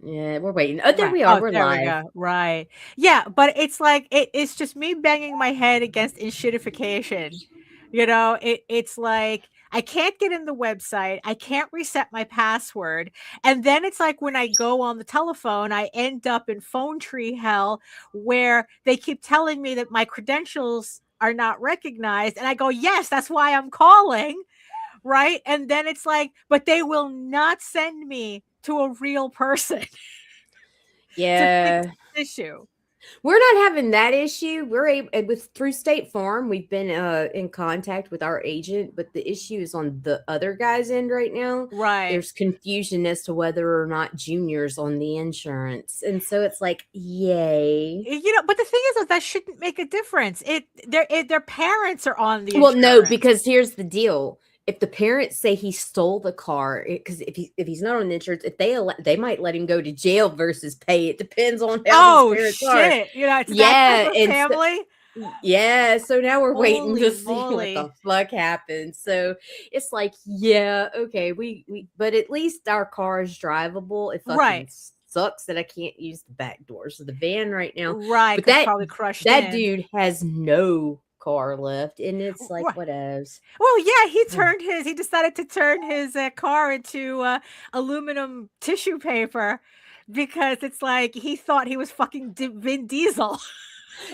Yeah, we're waiting. Oh, there Right. we are. Oh, We're there we live. go. Right. Yeah, but it's like it's just me banging my head against enshittification. It's like I can't get in the website. I can't reset my password. And then it's like when I go on the telephone, I end up in phone tree hell where they keep telling me that my credentials are not recognized. And I go, yes, that's why I'm calling. Right. And then it's like, but they will not send me to a real person to fix Yeah. the issue. We're not having that issue. We're able with through State Farm. We've been in contact with our agent, but the issue is on the other guy's end right now. Right. There's confusion as to whether or not Junior's on the insurance, and so it's like, yay. But the thing is that shouldn't make a difference. Their parents are on the Well, no, insurance. because here's the deal. If the parents say he stole the car, because if he's not on the insurance, if they might let him go to jail versus pay. It depends on how these Oh parents are. shit! It's that type Yeah, of and so, family. yeah, so now we're waiting Holy to see what the moly! fuck happens. So it's like, yeah, okay, we but at least our car is drivable. It fucking Right, sucks that I can't use the back doors of the van right now. right. But Because probably crushed that in. dude has no car left, and it's like Right. whatevs. Well, yeah, he decided to turn his car into aluminum tissue paper because it's like he thought he was fucking Vin Diesel.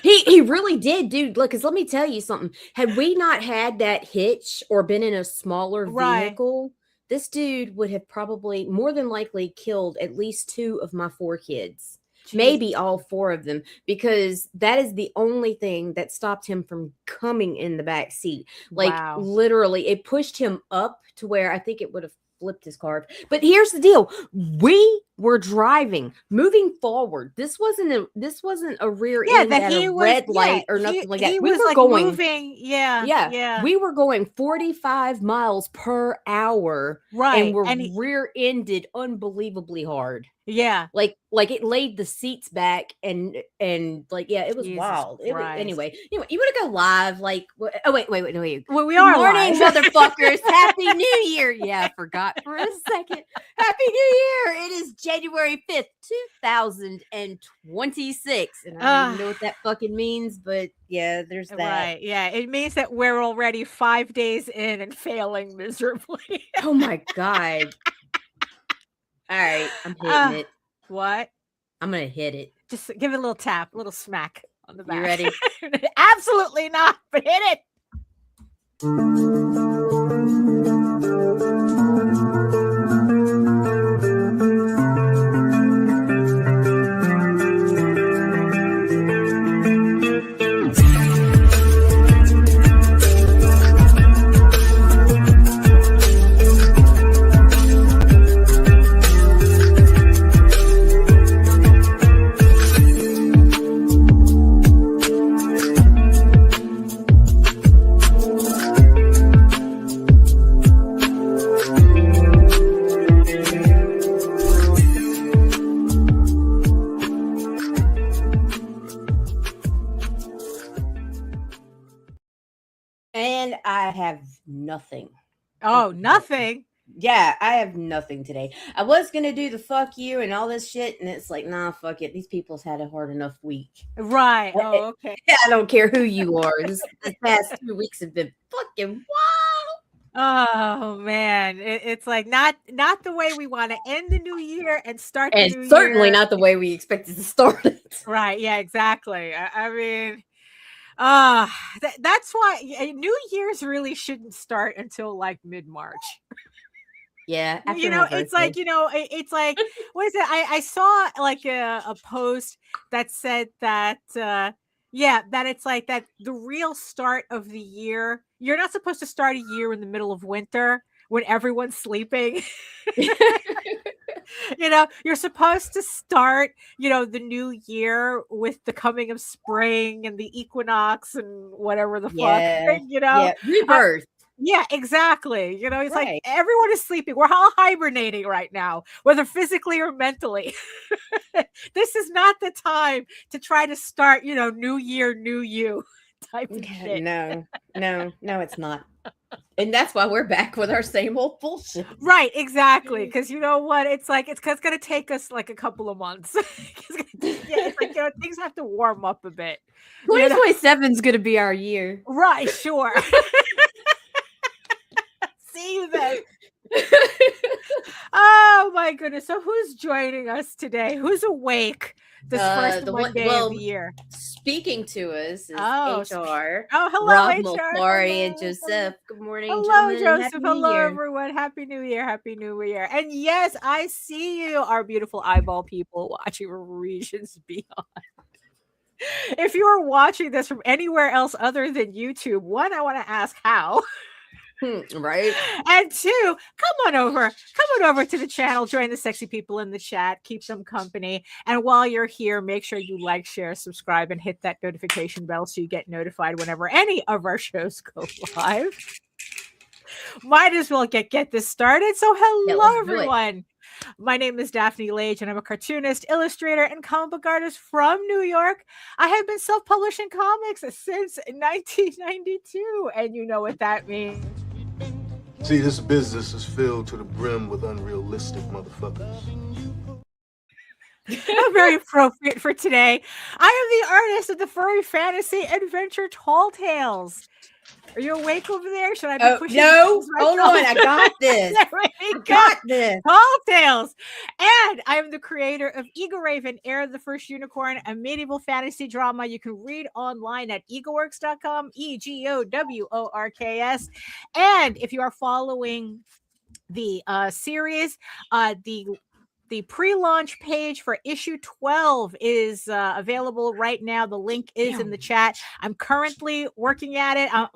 He really did, dude. Look, cause let me tell you something. Had we not had that hitch or been in a smaller Right. vehicle, this dude would have probably more than likely killed at least 2 of my 4 kids. Maybe Jesus. all 4 of them, because that is the only thing that stopped him from coming in the back seat. Like Wow. literally, it pushed him up to where I think it would have flipped his car. But here's the deal. We were driving, moving forward. This wasn't a rear Yeah, end that at a he was. red Yeah, light or nothing like that. he We was were like going, moving. Yeah, yeah, yeah. we were going 45 miles per hour and Right, were and rear ended unbelievably hard. yeah. Like it laid the seats back and like, yeah, it was Jesus wild. It was Christ. anyway. You want to go live? Like, oh wait, no wait. Well, we Good are live. morning, motherfuckers. Happy New Year. Yeah, I forgot for a second. Happy New Year. It is January 5th, 2026. And I don't even know what that fucking means, but yeah, there's that. Right. Yeah. It means that we're already 5 days in and failing miserably. Oh my God. All right, I'm hitting uh, it. what? I'm gonna hit it. Just give it a little tap, a little smack on the You back. ready? Absolutely not, but hit it. And I have nothing. Oh, nothing. Yeah, I have nothing today. I was gonna do the fuck you and all this shit, and it's like, nah, fuck it. These people's had a hard enough week. Right. Oh, okay. I don't care who you are. This past 2 weeks have been fucking wild. Oh man, it's like not the way we want to end the new year and start the And new certainly year. not the way we expected to start it. Right. Yeah. Exactly. I mean, that's why New Year's really shouldn't start until like mid-March. Yeah, after my It's birthday. like, it's like, what is it? I saw like a post that said that, yeah, that it's like that the real start of the year, you're not supposed to start a year in the middle of winter when everyone's sleeping. You're supposed to start, the new year with the coming of spring and the equinox and whatever the fuck, Yeah, Uh, rebirth. yeah, exactly. It's like Right. everyone is sleeping. We're all hibernating right now, whether physically or mentally. This is not the time to try to start, new year, new you type of shit. No, it's not. And that's why we're back with our same old bullshit. Right, exactly. Because you know what? It's like it's going to take us like a couple of months. It's like things have to warm up a bit. 2027 is gonna be our year. Right, sure. See you then. Oh my goodness. So who's joining us today? Who's awake this first Monday of the year? Speaking to us is HR. Oh, hello, Rob HR. Mulfari and Joseph. Good morning, hello, gentlemen. Joseph. Hello, everyone. Happy New Year. Happy New Year. And yes, I see you, our beautiful eyeball people watching Regions Beyond. If you are watching this from anywhere else other than YouTube, one, I want to ask how. Right. And two, come on over to the channel, join the sexy people in the chat, keep them company. And while you're here, make sure you like, share, subscribe, and hit that notification bell so you get notified whenever any of our shows go live. Might as well get this started. So hello, everyone. My name is Daphne Lage, and I'm a cartoonist, illustrator, and comic book artist from New York. I have been self-publishing comics since 1992, and you know what that means. See, this business is filled to the brim with unrealistic motherfuckers. Very appropriate for today. I am the artist of the furry fantasy adventure Tall Tales. Are you awake over there? Should I be pushing? No, hold on. I got this. I got this. Tall Tales. And I am the creator of Eagle Raven, Heir of the First Unicorn, a medieval fantasy drama you can read online at eagleworks.com, EGOWORKS. And if you are following the series, the pre-launch page for issue 12 is available right now. The link is in the chat. I'm currently working at it. I'm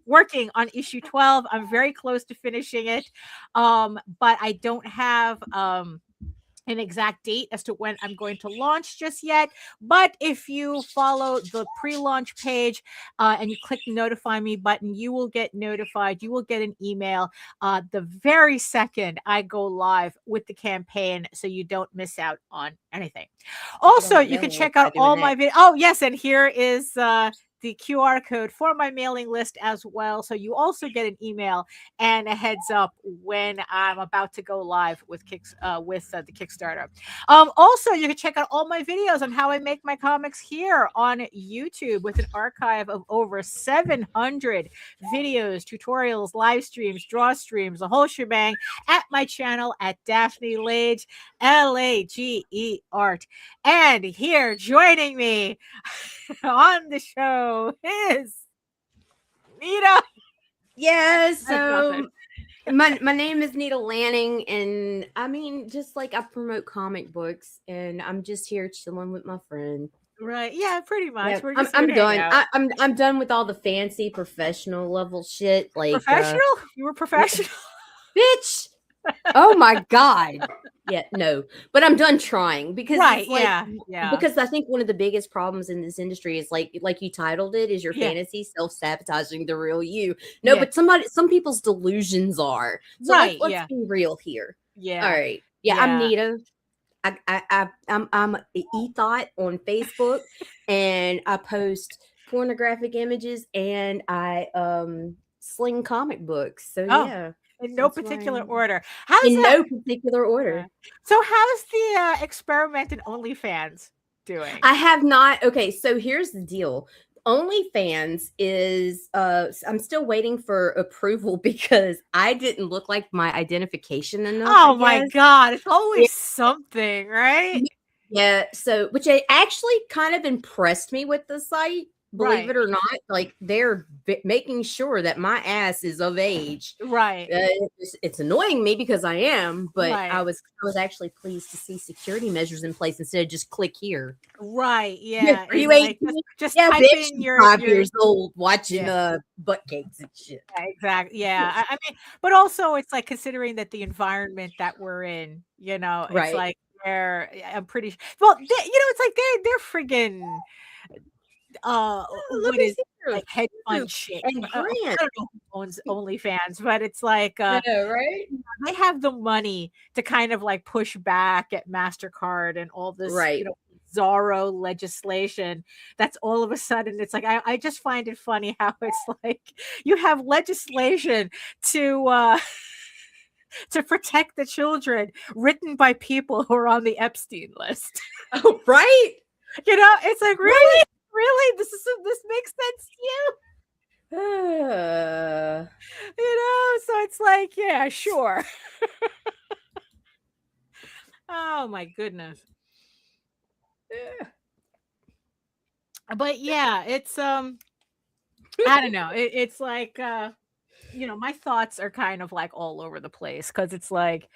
working on issue 12. I'm very close to finishing it, but I don't have an exact date as to when I'm going to launch just yet. But if you follow the pre-launch page and you click the notify me button, you will get notified. You will get an email the very second I go live with the campaign, so you don't miss out on anything. Also, you can check out all my videos. Oh, yes, and here is the QR code for my mailing list as well. So you also get an email and a heads up when I'm about to go live with the Kickstarter. Also, you can check out all my videos on how I make my comics here on YouTube with an archive of over 700 videos, tutorials, live streams, draw streams, the whole shebang at my channel at Daphne Lage, Lage Art. And here joining me on the show is Nita. Yes. So my name is Nita Lanning, and I mean, just like I promote comic books, and I'm just here chilling with my friend. Right. Yeah, pretty much. Yeah, I'm done. I'm done with all the fancy professional level shit. Like professional? You were professional? Bitch. Oh my God. Yeah, no. But I'm done trying because because I think one of the biggest problems in this industry is like you titled it, is your fantasy self-sabotaging the real you. No, but some people's delusions are. So let's be real here. Yeah. All right. Yeah, I'm Nita. I'm e-thought on Facebook, and I post pornographic images, and I sling comic books. So yeah. In no particular order. No particular order. So how's the experiment in OnlyFans doing? I have not. Okay, so here's the deal. OnlyFans is I'm still waiting for approval because I didn't look like my identification enough. Oh my God. It's always something, right? Yeah. So which actually kind of impressed me with the site. Believe it or not, like they're making sure that my ass is of age. Right. It's annoying me because I am, but I was actually pleased to see security measures in place instead of just click here. Right. Yeah. Are you 18? Just type bitch, in your 5 years old watching butt cakes and shit. Yeah, exactly. Yeah. I mean, but also it's like considering that the environment that we're in, you know, it's like I'm pretty it's like they're friggin' what is like hedge fund shit. And I don't know who owns OnlyFans, but it's like right? They have the money to kind of like push back at MasterCard and all this bizarro legislation that's all of a sudden, it's like, I just find it funny how it's like you have legislation to protect the children written by people who are on the Epstein list. Oh, right. It's like, really? Really? This makes sense to you? So it's like, yeah, sure. Oh my goodness. But yeah, it's I don't know. It's like my thoughts are kind of like all over the place, because it's like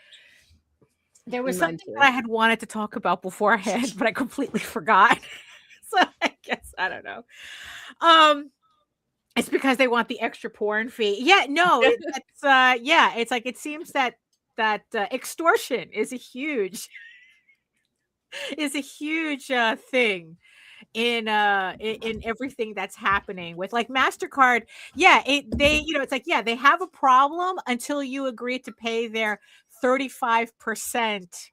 there was something that I had wanted to talk about beforehand, but I completely forgot. So I guess I don't know. It's because they want the extra porn fee. Yeah, no, it's like it seems that extortion is a huge thing in everything that's happening with like MasterCard. Yeah, it's like, yeah, they have a problem until you agree to pay their 35%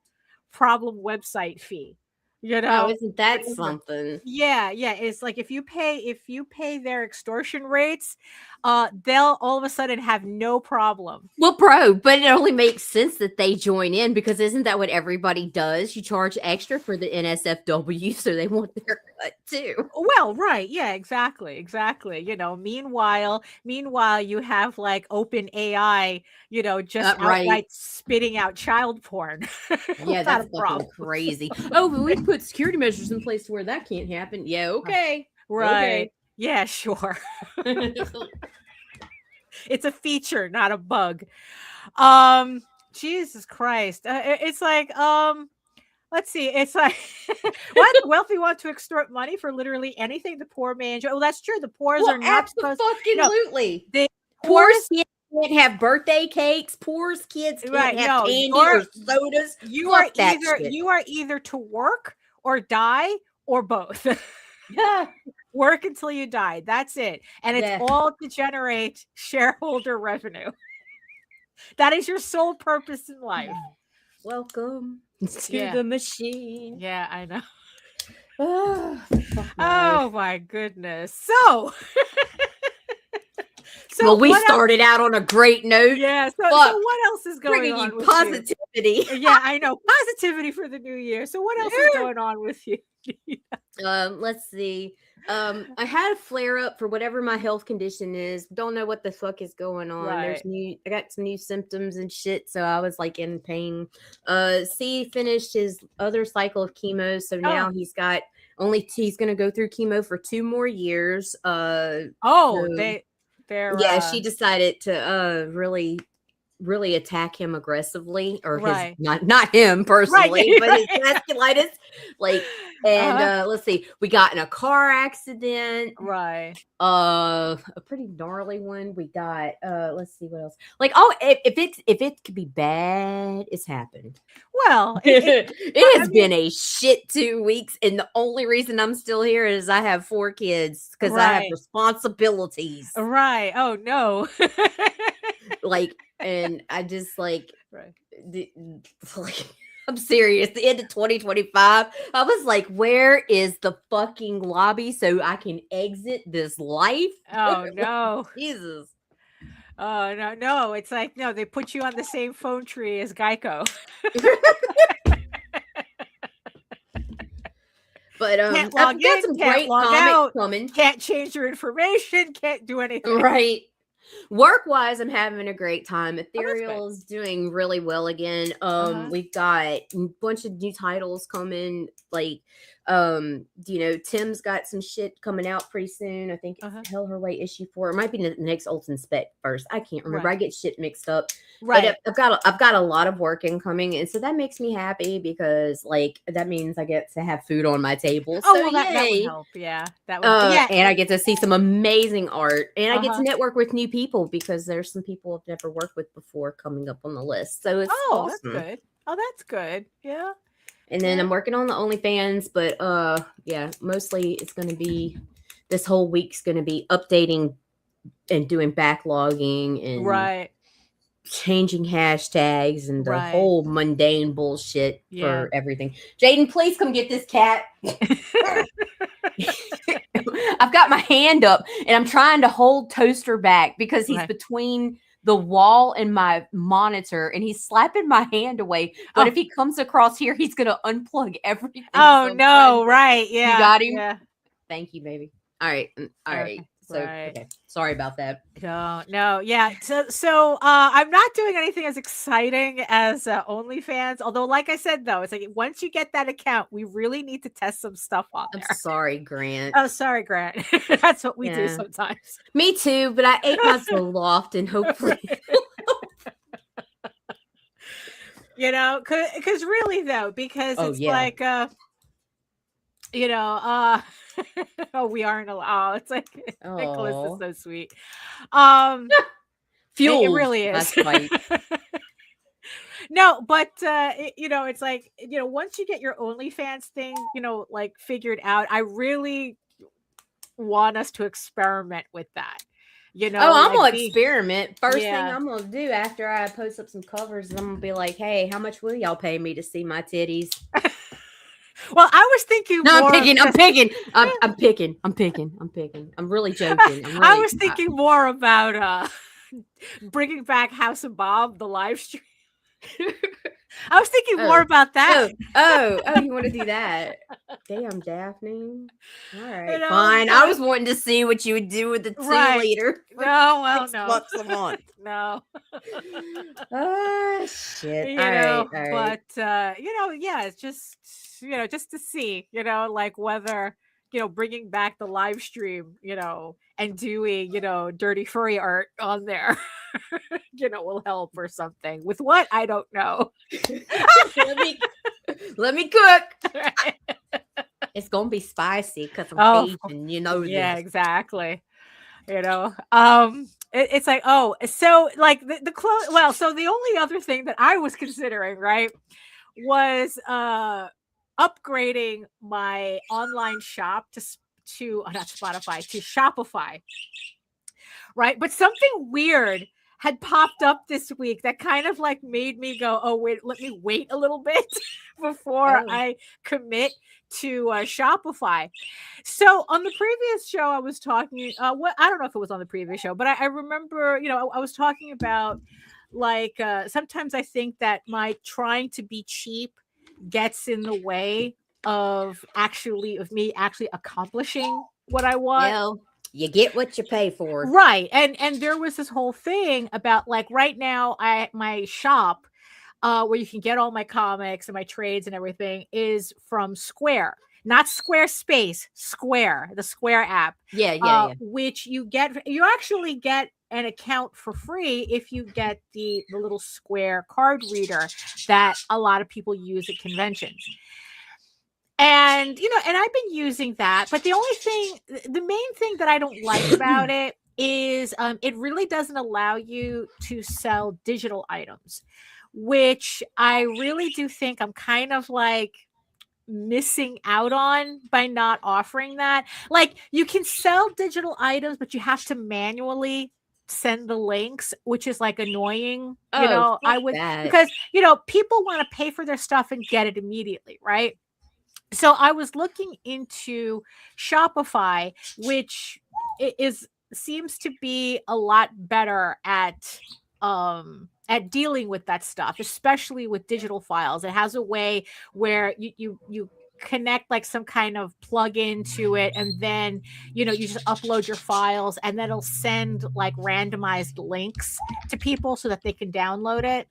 problem website fee. Isn't that something? Yeah, it's like if you pay their extortion rates, they'll all of a sudden have no problem. Well, but it only makes sense that they join in, because isn't that what everybody does? You charge extra for the NSFW, so they want their cut too. Well, right, yeah, exactly. Meanwhile, you have like open AI, just outright spitting out child porn. Yeah, that's fucking crazy. Oh, but we put security measures in place where that can't happen. Yeah, okay. Right. Okay. Yeah, sure. It's a feature, not a bug. Jesus Christ. It's like, let's see. It's like, why the wealthy want to extort money for literally anything the poor may enjoy? Well, that's true. The poor are not supposed to. Absolutely. The poor kids can't have birthday cakes. Poor kids can't have candy or sodas. You are either to work or die or both. Yeah. Work until you die. That's it. And it's all to generate shareholder revenue. That is your sole purpose in life. Welcome to the machine. Yeah, I know. Oh my goodness. So well, we started out on a great note. Yeah. So what else is going on with positivity? Yeah, I know. Positivity for the new year. So what else is going on with you? Let's see. I had a flare up for whatever my health condition is. Don't know what the fuck is going on. Right. I got some new symptoms and shit, so I was like in pain. C finished his other cycle of chemo, so now he's got he's gonna go through chemo for 2 more years. She decided to really attack him aggressively, or his not him personally, but his vasculitis. Like, and let's see, we got in a car accident, a pretty gnarly one. We got let's see what else. Like, if it could be bad, it's happened. Well, it has been a shit 2 weeks, and the only reason I'm still here is I have 4 kids, because I have responsibilities. Right. Oh no. Like, and I just like, I'm serious. The end of 2025, I was like, where is the fucking lobby so I can exit this life? Oh no. Jesus. Oh no. It's like, no, they put you on the same phone tree as Geico. But I've got some great comics coming. Can't change your information. Can't do anything. Right. Work-wise, I'm having a great time. Ethereal is doing really well again. We've got a bunch of new titles coming. Like, Tim's got some shit coming out pretty soon. I think it's Hell Her Way issue 4. It might be the next Ultimate Spec first. I can't remember. I get shit mixed up. Right. But I've got a lot of work incoming, and so that makes me happy, because like that means I get to have food on my table. Oh, so, well, that would help. Yeah, that would. And I get to see some amazing art, and I get to network with new people, because there's some people I've never worked with before coming up on the list. So it's awesome. That's good. Oh, that's good. Yeah. And then I'm working on the OnlyFans, but mostly it's going to be, this whole week's going to be updating and doing backlogging and changing hashtags and the whole mundane bullshit for everything. Jaden, please come get this cat. I've got my hand up and I'm trying to hold Toaster back because he's between the wall and my monitor and he's slapping my hand away. But if he comes across here, he's going to unplug everything. Oh, so no. Right. Yeah. You got him? Yeah. Thank you, baby. All right. All right. So, okay. Sorry about that. No. Yeah. So I'm not doing anything as exciting as OnlyFans. Although, like I said, though, it's like once you get that account, we really need to test some stuff on there. I'm sorry, Grant. Oh, sorry, Grant. That's what we do sometimes. Me too, but I ate my loft and hopefully. Because really, though, because it's like, we aren't allowed. It's like Nicholas is so sweet. Fuel. It really is. No, but it's like, once you get your OnlyFans thing, like figured out, I really want us to experiment with that. I'm gonna experiment. First thing I'm gonna do after I post up some covers is I'm gonna be like, hey, how much will y'all pay me to see my titties? Well, I was thinking. No, I'm picking. I'm really joking. I was thinking more about bringing back House of Bob, the live stream. I was thinking more about that. Oh, you want to do that? Damn, Daphne. All right, fine. I was wanting to see what you would do with the 2 liter. No, $6 a month. No. Oh shit. All right. But it's just just to see, like whether bringing back the live stream, and doing dirty furry art on there. Will help or something. With what? I don't know. let me cook. It's gonna be spicy because I'm Asian, this. Yeah, exactly. It's like, so like the clothes. Well, so the only other thing that I was considering, right, was upgrading my online shop to not Spotify, to Shopify. Right, but something weird had popped up this week that kind of like made me go, oh wait, let me wait a little bit before I commit to Shopify. So on the previous show, I was talking. I don't know if it was on the previous show, but I remember, I was talking about like sometimes I think that my trying to be cheap gets in the way of me actually accomplishing what I want. Well, you get what you pay for. Right. And there was this whole thing about like right now my shop where you can get all my comics and my trades and everything is from Square. Not Squarespace, Square, the Square app. Yeah. Which you actually get an account for free if you get the little Square card reader that a lot of people use at conventions. And, and I've been using that, but the main thing that I don't like about it is it really doesn't allow you to sell digital items, which I really do think I'm kind of like missing out on by not offering that. Like you can sell digital items, but you have to manually send the links, which is like annoying. Because, people want to pay for their stuff and get it immediately. Right. So I was looking into Shopify, which seems to be a lot better at dealing with that stuff, especially with digital files. It has a way where you connect like some kind of plug-in to it, and then you just upload your files, and then it'll send like randomized links to people so that they can download it.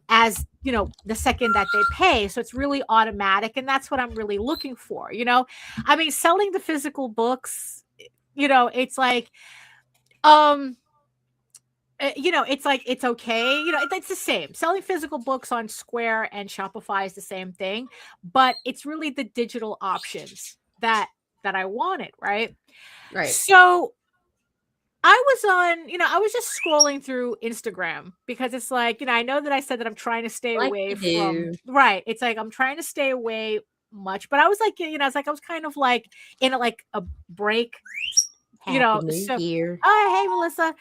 As the second that they pay. So it's really automatic. And that's what I'm really looking for. I mean, selling the physical books, it's like, it's like, it's okay. It's the same. Selling physical books on Square and Shopify is the same thing, but it's really the digital options that I wanted. Right. So I was just scrolling through Instagram because it's like, I know that I said that I'm trying to stay away from, right. It's like, I'm trying to stay away much, but I was like, I was kind of like in a break, Happy New Year. Oh, hey, Melissa.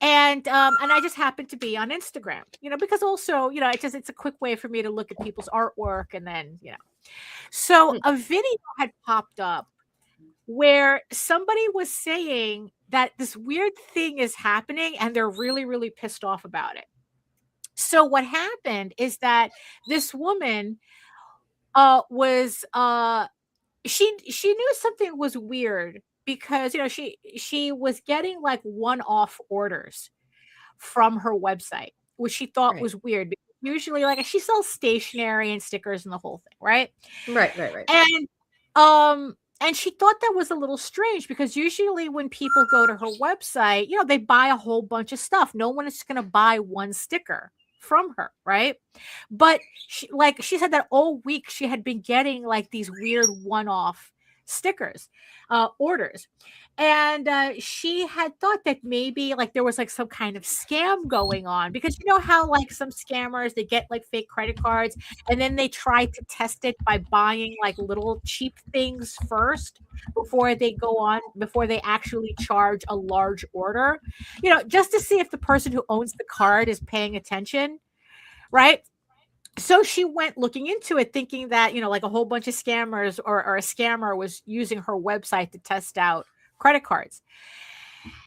And I just happened to be on Instagram, because also, it's a quick way for me to look at people's artwork. And then, so a video had popped up where somebody was saying that this weird thing is happening and they're really, really pissed off about it. So what happened is that this woman was she knew something was weird because she was getting like one-off orders from her website, which she thought was weird. Because usually, like, she sells stationery and stickers and the whole thing, right? Right. And she thought that was a little strange because usually when people go to her website, they buy a whole bunch of stuff. No one is going to buy one sticker from her, right? But she said that all week she had been getting like these weird one-off stickers, orders. And she had thought that maybe like there was like some kind of scam going on, because you know how like some scammers, they get like fake credit cards and then they try to test it by buying like little cheap things first before they actually charge a large order, just to see if the person who owns the card is paying attention, right? So she went looking into it thinking that, like a whole bunch of scammers or a scammer was using her website to test out credit cards.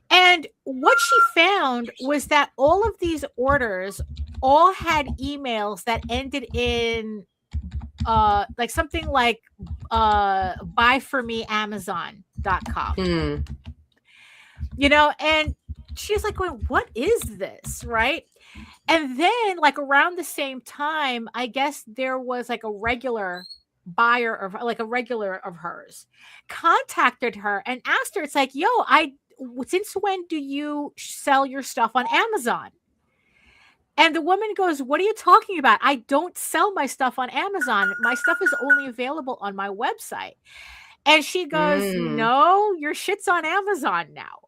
And what she found was that all of these orders all had emails that ended in like something like buy for me Amazon.com. And she's like going, what is this, right? And then like around the same time, I guess there was like a regular buyer of hers contacted her and asked her, it's like, yo, since when do you sell your stuff on Amazon? And the woman goes, what are you talking about? I don't sell my stuff on Amazon. My stuff is only available on my website. And she goes, no, your shit's on Amazon now.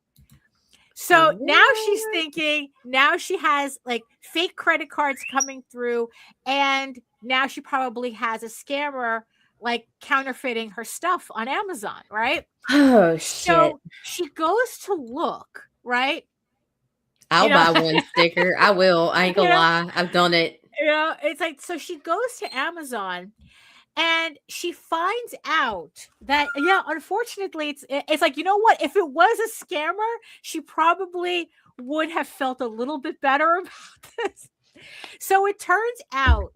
So now she's thinking, now she has like fake credit cards coming through, and now she probably has a scammer like counterfeiting her stuff on Amazon, right? Oh, shit. So she goes to look, right? I'll buy one sticker. I will. I ain't gonna lie. I've done it. It's like, so she goes to Amazon and she finds out that, unfortunately, it's like, you know what? If it was a scammer, she probably would have felt a little bit better about this. So it turns out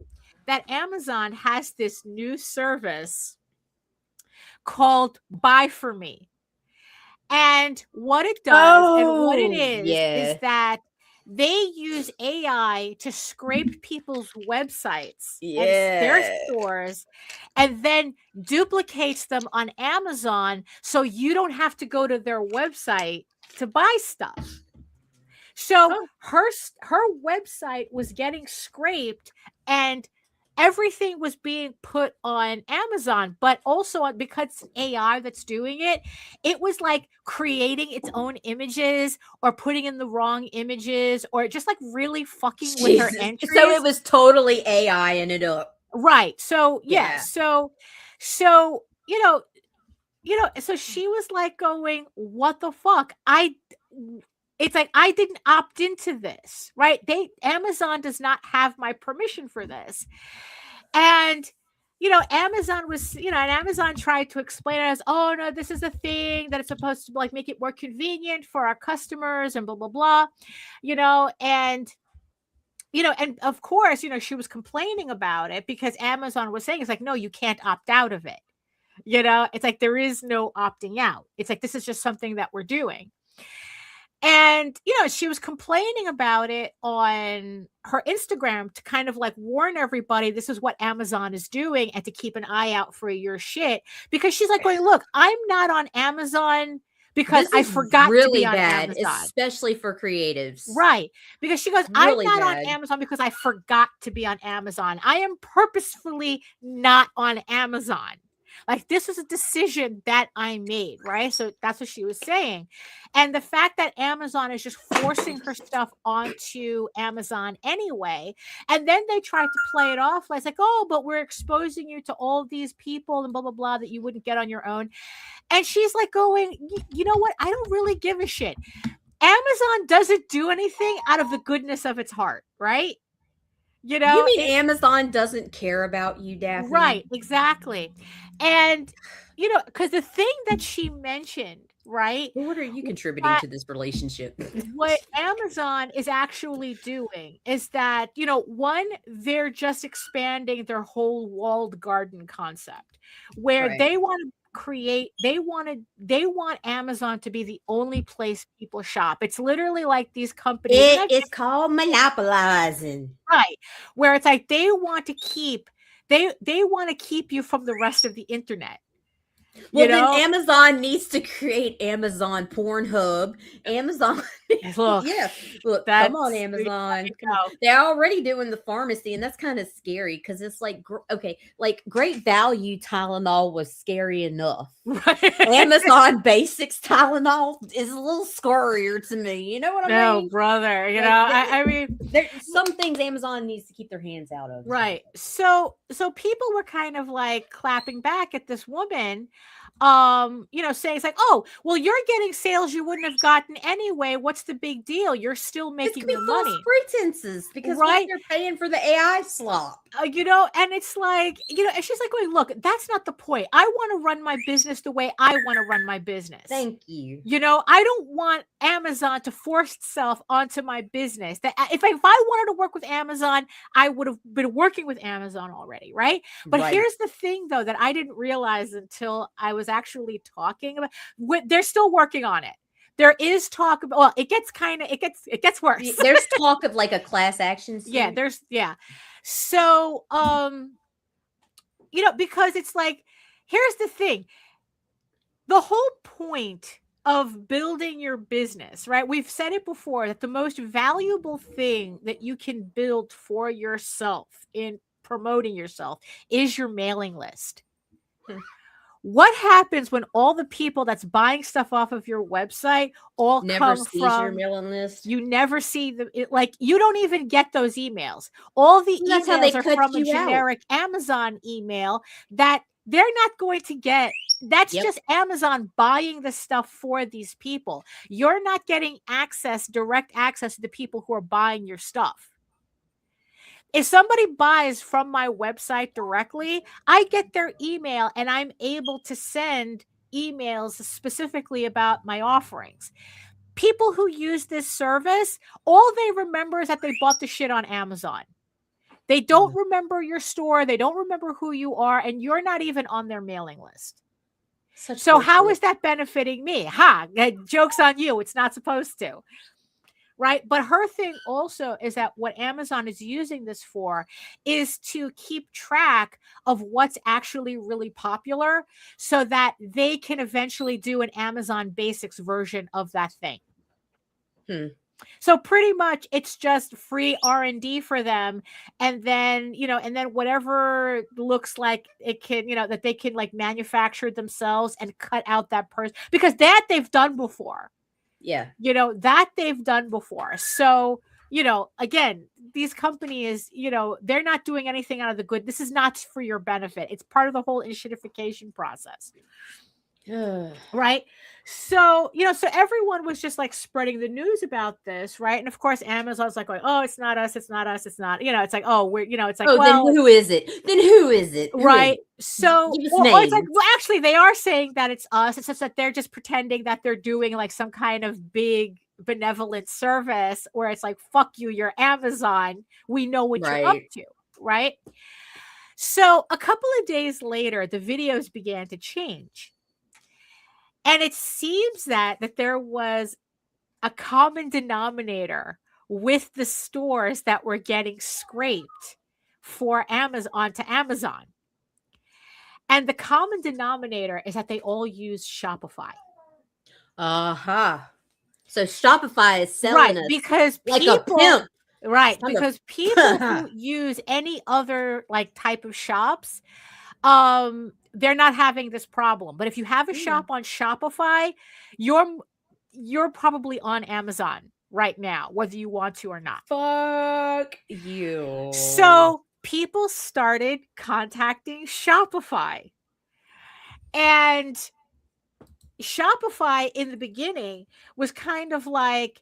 that Amazon has this new service called Buy For Me. And what it does and what it is that they use AI to scrape people's websites and their stores and then duplicates them on Amazon so you don't have to go to their website to buy stuff. So her website was getting scraped and everything was being put on Amazon, but also because it's AI that's doing it, it was like creating its own images or putting in the wrong images or just like really fucking with her entries. So it was totally AI-ing it up. Right. So, So, so she was like going, what the fuck? It's like, I didn't opt into this, right? Amazon does not have my permission for this. And, Amazon was, and Amazon tried to explain it as, oh no, this is a thing that it's supposed to like make it more convenient for our customers and blah, blah, blah, and of course, she was complaining about it because Amazon was saying, it's like, no, you can't opt out of it. It's like, there is no opting out. It's like, this is just something that we're doing. And, she was complaining about it on her Instagram to kind of like warn everybody this is what Amazon is doing and to keep an eye out for your shit. Because she's like going, look, I'm not on Amazon because I forgot to be on Amazon. Especially for creatives. Right. Because she goes, I'm not on Amazon because I forgot to be on Amazon. I am purposefully not on Amazon. Like, this was a decision that I made, right? So that's what she was saying. And the fact that Amazon is just forcing her stuff onto Amazon anyway, and then they tried to play it off like, oh, but we're exposing you to all these people and blah, blah, blah that you wouldn't get on your own. And she's like going, you know what? I don't really give a shit. Amazon doesn't do anything out of the goodness of its heart, right? You mean Amazon doesn't care about you, Daphne? Right, exactly. And, because the thing that she mentioned, right? Well, what are you contributing to this relationship? What Amazon is actually doing is that, one, they're just expanding their whole walled garden concept, where they want to create, they want Amazon to be the only place people shop. It's literally like these companies. It's called monopolizing. Right. Where it's like they want to keep you from the rest of the internet. Well, then Amazon needs to create Amazon Pornhub. Amazon. Look, come on, Amazon. They're already doing the pharmacy, and that's kind of scary because it's like, okay, like Great Value Tylenol was scary enough. Right. Amazon Basics Tylenol is a little scarier to me. You know what I mean? No, brother. I mean, there's some things Amazon needs to keep their hands out of. Right. So people were kind of like clapping back at this woman, saying it's like, oh, well, you're getting sales you wouldn't have gotten anyway. What's the big deal? You're still making your money. Pretenses because they're paying for the AI slop. And it's like, and she's like going, look, that's not the point. I want to run my business the way I want to run my business. Thank you. I don't want Amazon to force itself onto my business. That if I wanted to work with Amazon, I would have been working with Amazon already, right? But here's the thing, though, that I didn't realize until I was actually talking about. They're still working on it. There is talk about. Well, it gets worse. There's talk of like a class action suit. Yeah. So, because it's like, here's the thing. The whole point of building your business, right? We've said it before that the most valuable thing that you can build for yourself in promoting yourself is your mailing list. What happens when all the people that's buying stuff off of your website all never come sees from your mailing list? You never see them. Like, you don't even get those emails. All the emails are from a generic Amazon email that they're not going to get. That's just Amazon buying the stuff for these people. You're not getting direct access to the people who are buying your stuff. If somebody buys from my website directly, I get their email and I'm able to send emails specifically about my offerings. People who use this service, all they remember is that they bought the shit on Amazon. They don't remember your store. They don't remember who you are, and you're not even on their mailing list. So how is that benefiting me? Joke's on you. It's not supposed to. Right. But her thing also is that what Amazon is using this for is to keep track of what's actually really popular so that they can eventually do an Amazon Basics version of that thing. So pretty much it's just free R&D for them. And then, whatever looks like it can, that they can like manufacture themselves and cut out that person, because that they've done before. Yeah. That they've done before. So, again, these companies, they're not doing anything out of the good. This is not for your benefit. It's part of the whole initiatification process. Right. So, so everyone was just like spreading the news about this. Right. And of course, Amazon's like, oh, it's not us. It's not us. It's not, it's like, oh, we're, it's like, then who is it? Then who is it? Right. So, it's like, well, actually, they are saying that it's us. It's just that they're just pretending that they're doing like some kind of big benevolent service where it's like, fuck you, you're Amazon. We know what you're up to. Right. So a couple of days later, the videos began to change. And it seems that there was a common denominator with the stores that were getting scraped for Amazon onto Amazon. And the common denominator is that they all use Shopify. So Shopify is selling us because like people, a pimp. Right. Because people who use any other like type of shops, they're not having this problem. But if you have a shop on Shopify, you're probably on Amazon right now, whether you want to or not. Fuck you. So people started contacting Shopify. And Shopify in the beginning was kind of like,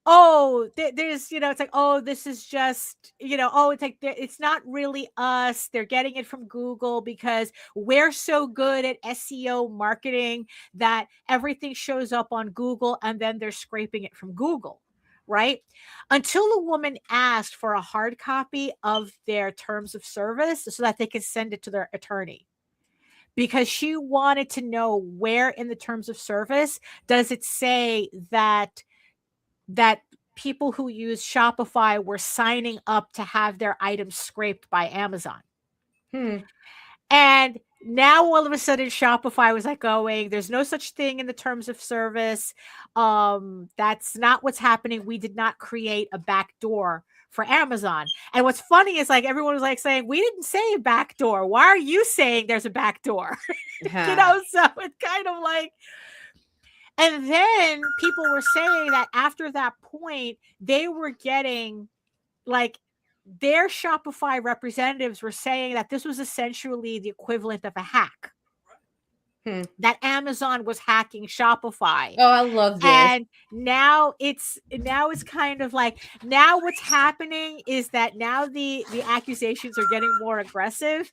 oh, there's, it's like, oh, this is just, oh, it's like, it's not really us. They're getting it from Google because we're so good at SEO marketing that everything shows up on Google and then they're scraping it from Google. Right? Until a woman asked for a hard copy of their terms of service so that they could send it to their attorney. Because she wanted to know where in the terms of service does it say that people who use Shopify were signing up to have their items scraped by Amazon. And now all of a sudden Shopify was like going, there's no such thing in the terms of service. That's not what's happening. We did not create a backdoor for Amazon. And what's funny is like everyone was like saying, we didn't say a backdoor. Why are you saying there's a backdoor? So it's kind of like, and then people were saying that after that point, they were getting like their Shopify representatives were saying that this was essentially the equivalent of a hack. That Amazon was hacking Shopify. Oh, I love this. And now it's kind of like, now what's happening is that now the accusations are getting more aggressive.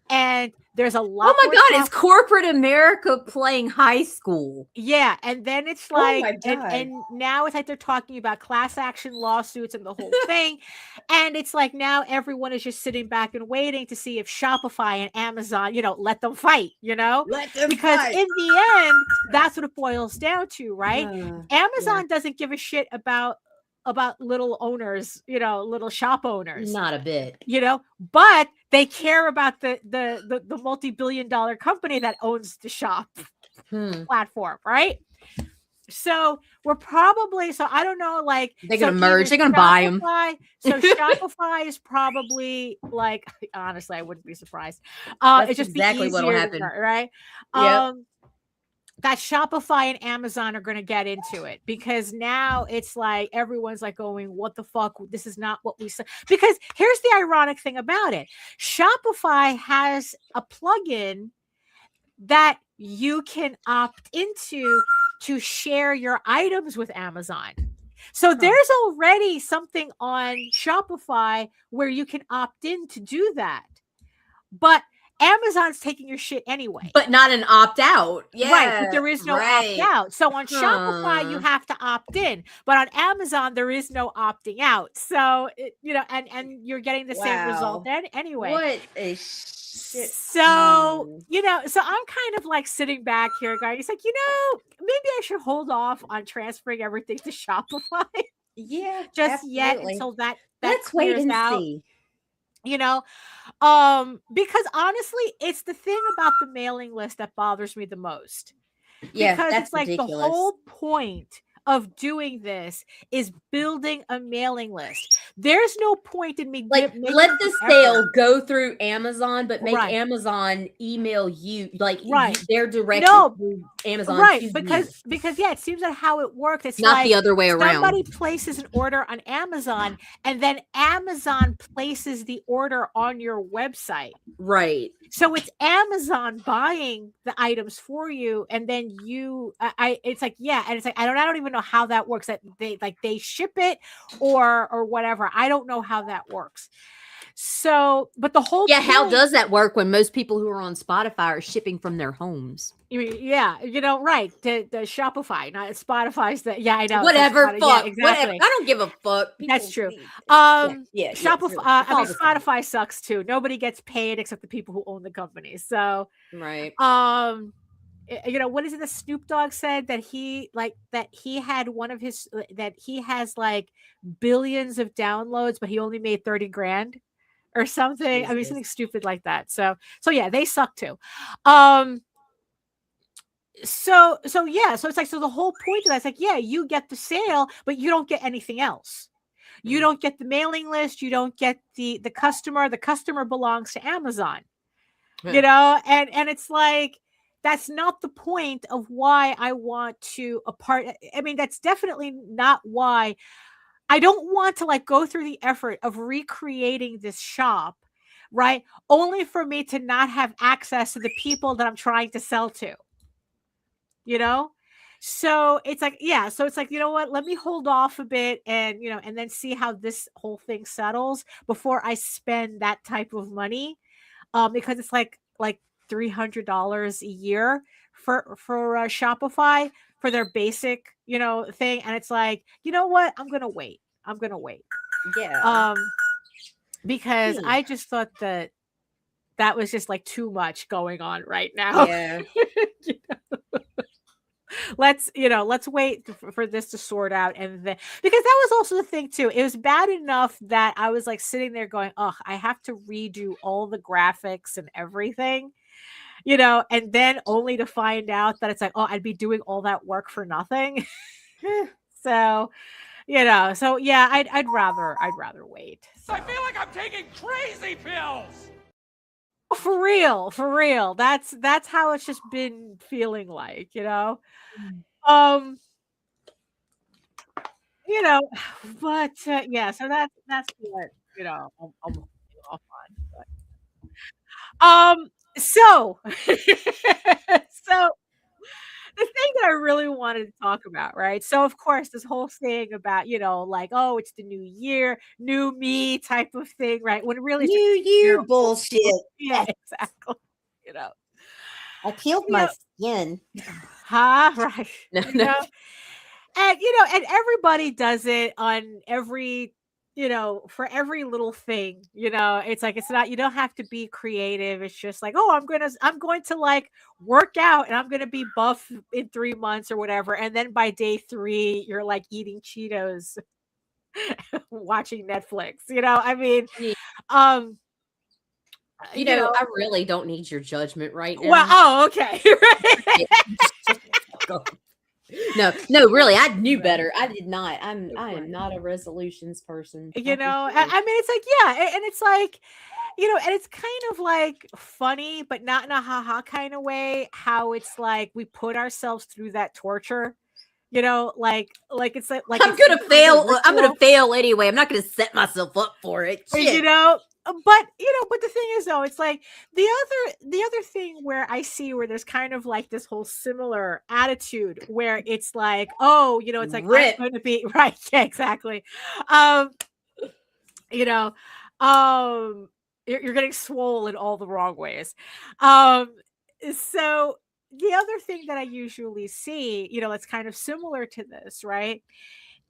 And there's a lot. Oh my God, it's corporate America playing high school. Yeah. And then it's like, and now it's like they're talking about class action lawsuits and the whole thing. And it's like now everyone is just sitting back and waiting to see if Shopify and Amazon, let them fight, because fight. In the end, that's what it boils down to, right? Amazon doesn't give a shit about little owners, little shop owners. Not a bit. But they care about the multi-billion-dollar company that owns the shop platform, right? So we're probably, I don't know, like they're gonna merge, they're gonna buy them. So Shopify is probably like, honestly, I wouldn't be surprised. It's just exactly what'll happen, right? That Shopify and Amazon are going to get into it because now it's like everyone's like going, what the fuck? This is not what we said. Because here's the ironic thing about it. Shopify has a plugin that you can opt into to share your items with Amazon. So there's already something on Shopify where you can opt in to do that. But Amazon's taking your shit anyway. But not an opt-out. Yeah. Right, but there is no opt-out. So on Shopify, you have to opt in. But on Amazon, there is no opting out. So, and you're getting the same result then anyway. What a shit. So, so I'm kind of like sitting back here going, it's like, maybe I should hold off on transferring everything to Shopify. Yeah, just yet until that Let's clears wait and out. see. Because honestly, it's the thing about the mailing list that bothers me the most. Yeah, because that's it's like ridiculous. The whole point of doing this is building a mailing list. There's no point in me let the sale go through Amazon, but make Amazon email you they're directed through Amazon. Right, because it seems that how it works. It's not the other way around. Somebody places an order on Amazon, and then Amazon places the order on your website. Right. So it's Amazon buying the items for you, and then it's like, and it's like I don't even know how that works. That they ship it or whatever. I don't know how that works. So, but the whole how does that work when most people who are on Spotify are shipping from their homes? Yeah, right. The Shopify, not Spotify's. I know. Whatever, fuck. Yeah, exactly. Whatever. I don't give a fuck. People That's true. Shopify. Spotify sucks too. Nobody gets paid except the people who own the company. So, right. What is it that Snoop Dogg said that he had one of his that he has like billions of downloads, but he only made 30 grand or something. Jesus. I mean, something stupid like that. So yeah, they suck too. So it's like, so the whole point of that is like, you get the sale, but you don't get anything else. You don't get the mailing list. You don't get the customer. The customer belongs to Amazon, and it's like, that's not the point of why I want to I mean, that's definitely not why I don't want to go through the effort of recreating this shop, right? Only for me to not have access to the people that I'm trying to sell to. you know? So it's like, yeah, so it's like, you know what? Let me hold off a bit and, and then see how this whole thing settles before I spend that type of money. Because it's like $300 a year for Shopify for their basic, thing. And it's like, you know what? I'm going to wait. Yeah. Because I just thought that was just like too much going on right now. Yeah. Let's wait for this to sort out. And then, because that was also the thing too, it was bad enough that I was like sitting there going, oh, I have to redo all the graphics and everything, and then only to find out that it's like, oh, I'd be doing all that work for nothing. So, so yeah, I'd rather wait. So. I feel like I'm taking crazy pills. For real. That's how it's just been feeling like, but yeah, so that's what, I'm off on. But, so so the thing that I really wanted to talk about, right? So of course, this whole thing about, like, oh, it's the new year, new me type of thing, right? When really new year bullshit. Yeah, exactly. I peeled my skin. Right. No. And and everybody does it on every, for every little thing, it's like, it's not, you don't have to be creative. It's just like, oh, I'm going to like work out and I'm going to be buff in 3 months or whatever. And then by day 3, you're like eating Cheetos, watching Netflix, I mean, I really don't need your judgment right now. Well, oh, okay. No, really, I knew better. I did not. I am not a resolutions person. I mean, it's like, yeah, and it's like, and it's kind of like funny, but not in a haha kind of way, how it's like we put ourselves through that torture. Like it's like I'm gonna fail. I'm gonna fail anyway. I'm not gonna set myself up for it. Shit. But the thing is, though, it's like the other thing where I see where there's kind of like this whole similar attitude where it's like, oh, it's like, I'm going to be right. Yeah, exactly. You're getting swole in all the wrong ways. So the other thing that I usually see, that's kind of similar to this, right,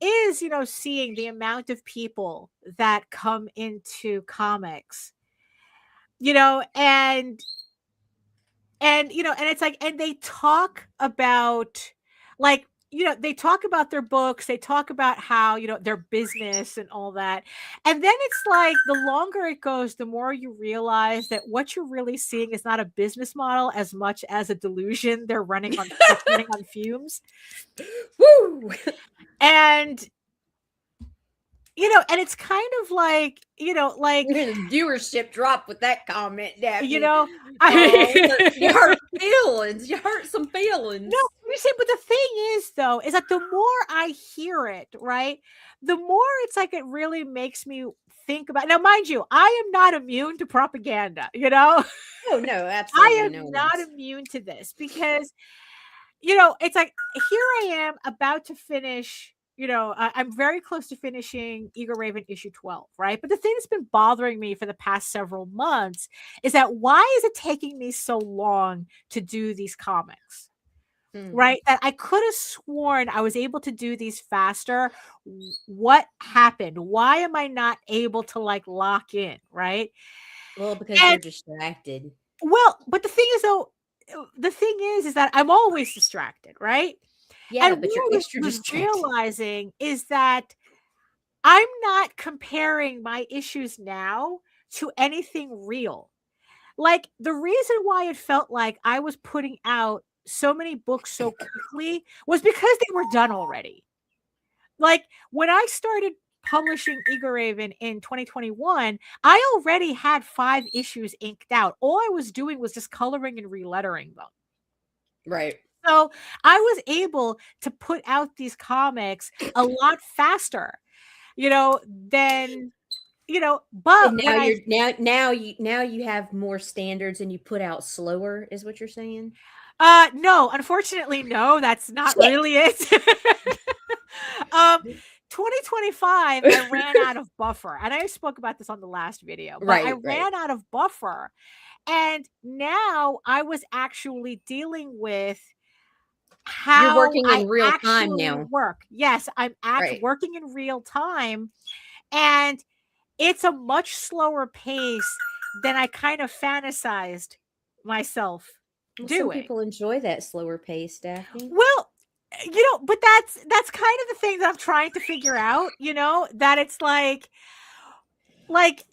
is, seeing the amount of people that come into comics, and it's like, and they talk about, like, they talk about their books, they talk about how, their business and all that. And then it's like, the longer it goes, the more you realize that what you're really seeing is not a business model as much as a delusion. They're running on fumes. Woo! And and it's kind of like, like viewership drop with that comment, Daphne. You hurt feelings. You hurt some feelings. No, you see, but the thing is, though, is that the more I hear it, right, the more it's like it really makes me think about. Now, mind you, I am not immune to propaganda. Oh no, absolutely. I am not immune to this because, it's like, here I am about to finish. I'm very close to finishing Eagle Raven issue 12, right? But the thing that's been bothering me for the past several months is that why is it taking me so long to do these comics? Right? That I could have sworn I was able to do these faster. What happened? Why am I not able to like lock in? Right? Well, because you're distracted. Well, but the thing is, though, is that I'm always distracted, right? Yeah, and but what you're I extra was distracted. realizing is that I'm not comparing my issues now to anything real. Like, the reason why it felt like I was putting out so many books so quickly was because they were done already. Like, when I started publishing Eagle Raven in 2021, I already had 5 issues inked out. All I was doing was just coloring and relettering them. Right. So I was able to put out these comics a lot faster, than, but now you have more standards and you put out slower, is what you're saying? No, unfortunately, no, that's not really it. 2025, I ran out of buffer, and I spoke about this on the last video, but I ran out of buffer, and now I was actually dealing with how you're working in I real time actually now. work. Yes, I'm working in real time, and it's a much slower pace than I kind of fantasized myself doing. Some people enjoy that slower pace, Daphne. Well, but that's kind of the thing that I'm trying to figure out, that it's like, but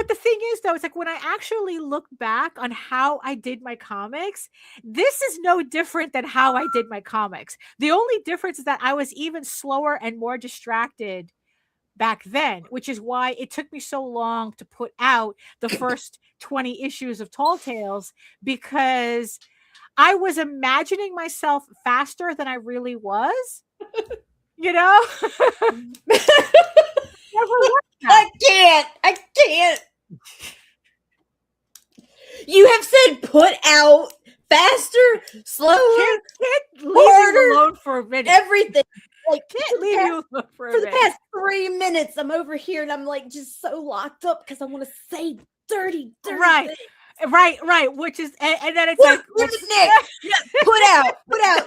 the thing is though, it's like when I actually look back on how I did my comics, this is no different than how I did my comics. The only difference is that I was even slower and more distracted back then, which is why it took me so long to put out the first 20 issues of Tall Tales, because I was imagining myself faster than I really was, I can't. You have said put out faster, slower, can't leave you alone for a minute. Everything. Like, can't leave you alone for the past 3 minutes. I'm over here and I'm like just so locked up because I want to say dirty right. things. Right. Which is, and then it's like, where's Nick? Put out.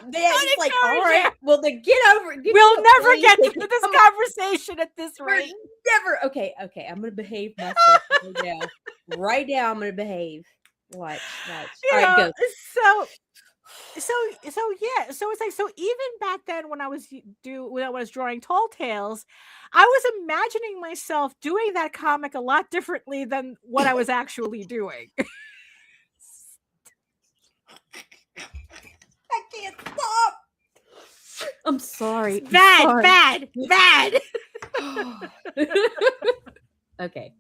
Then it's like, all right, well, then we'll never get to this conversation at this rate. Never. Okay. I'm gonna behave myself right now. I'm gonna behave. Watch. All right, go. So yeah. So it's like, so even back then when I was drawing Tall Tales, I was imagining myself doing that comic a lot differently than what I was actually doing. I can't stop. I'm sorry. Bad. Okay.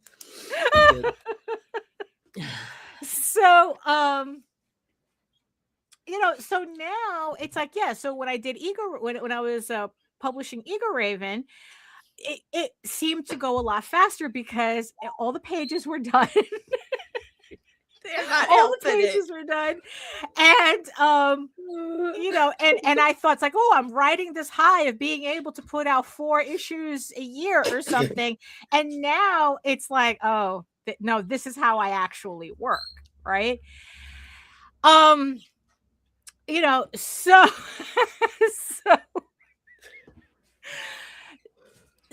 So, so now it's like, yeah. So when I did when I was publishing Eagle Raven, it seemed to go a lot faster because all the pages were done. All the pages were done, and and I thought, it's like, oh, I'm riding this high of being able to put out 4 issues a year or something, and now it's like, oh no, this is how I actually work, right?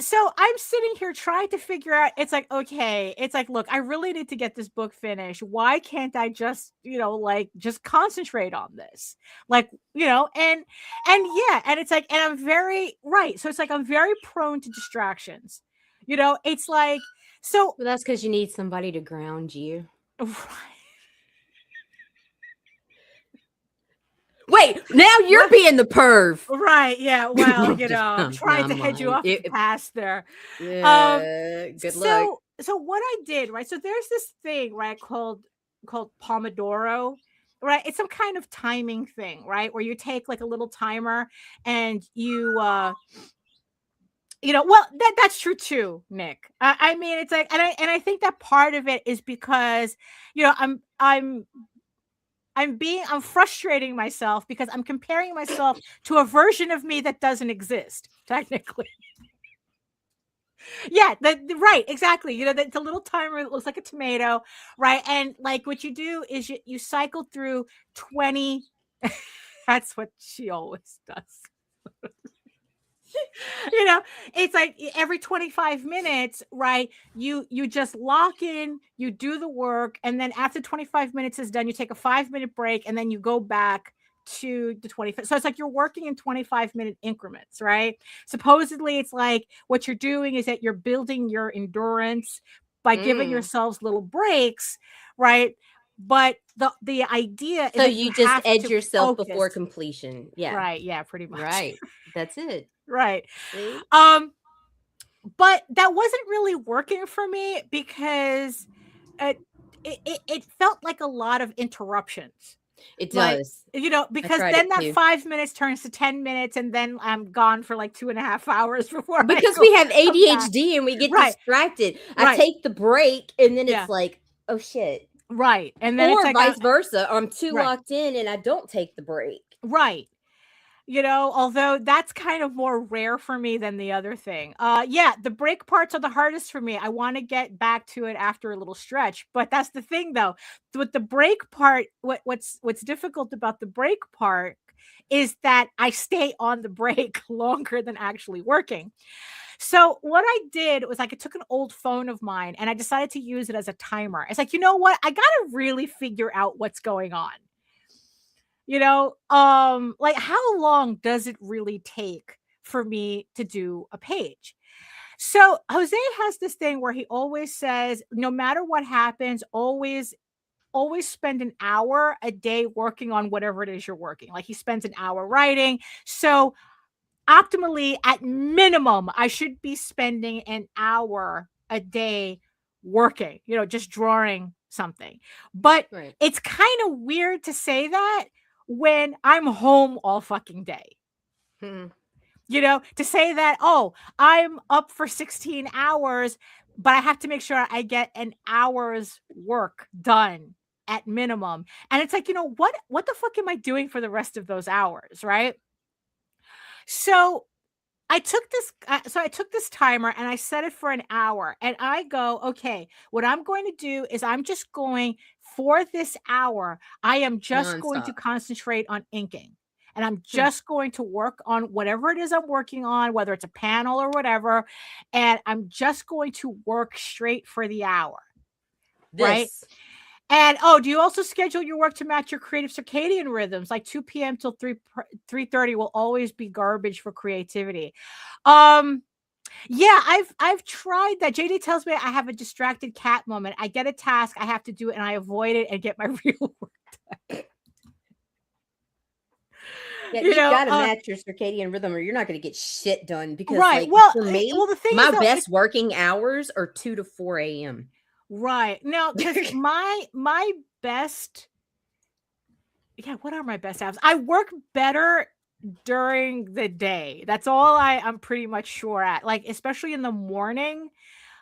So I'm sitting here trying to figure out, it's like, okay, it's like, look, I really need to get this book finished. Why can't I just, just concentrate on this? Like, and yeah, and it's like, and I'm very, right. So it's like, I'm very prone to distractions, it's like, so. Well, that's because you need somebody to ground you. Wait, now you're being the perv. Right, yeah. Well, I'm trying to head you off the path there. Yeah, good luck. So what I did, right? So there's this thing, right, called Pomodoro, right? It's some kind of timing thing, right? Where you take like a little timer and you well, that's true too, Nick. I mean, it's like, and I think that part of it is because, I'm frustrating myself because I'm comparing myself to a version of me that doesn't exist, technically. Yeah, right, exactly. It's a little timer that looks like a tomato, right? And like what you do is you cycle through 20. That's what she always does. It's like every 25 minutes, right? You just lock in, you do the work, and then after 25 minutes is done, you take a 5-minute break, and then you go back to the 25. So it's like you're working in 25-minute increments, right? Supposedly, it's like what you're doing is that you're building your endurance by giving yourselves little breaks, right? But the idea is that you just edge yourself before completion. Yeah. Right. Yeah, pretty much. Right. That's it. Right. See? But that wasn't really working for me because it felt like a lot of interruptions. It does. Because then that 5 minutes turns to 10 minutes and then I'm gone for like 2.5 hours before. Because we have ADHD and we get distracted. Right. I take the break and then it's like, oh shit. Right. And then or it's like vice versa. I'm too right. locked in and I don't take the break. Right. You know, although that's kind of more rare for me than the other thing. Yeah, the break parts are the hardest for me. I want to get back to it after a little stretch, but that's the thing though. With the break part, what's difficult about the break part is that I stay on the break longer than actually working. So what I did was like I took an old phone of mine and I decided to use it as a timer. It's like, you know what? I got to really figure out what's going on. You know, like how long does it really take for me to do a page? So Jose has this thing where he always says, no matter what happens, always spend an hour a day working on whatever it is you're working. Like he spends an hour writing. So optimally, at minimum, I should be spending an hour a day working, you know, just drawing something. But Right. it's kind of weird to say that when I'm home all fucking day. You know, to say that, oh, I'm up for 16 hours, but I have to make sure I get an hour's work done at minimum. And it's like, you know, what the fuck am I doing for the rest of those hours, right? So I took this timer and I set it for an hour and I go, okay, what I'm going to do is I'm just going for this hour. I am just going to Nonstop. concentrate on inking and I'm just going to work on whatever it is I'm working on, whether it's a panel or whatever. And I'm just going to work straight for the hour. Right. And do you also schedule your work to match your creative circadian rhythms? Like 2 p.m. till 3:30 will always be garbage for creativity. Yeah, I've tried that. JD tells me I have a distracted cat moment. I get a task, I have to do it, and I avoid it and get my real work done. Yeah, you gotta match your circadian rhythm, or you're not gonna get shit done. Because, right. Like, for me, the thing my is, though, best working hours are 2 to 4 a.m. Right. Now, because my best, yeah, what are my best hours? I work better during the day. That's all I'm pretty much sure at. Like, especially in the morning.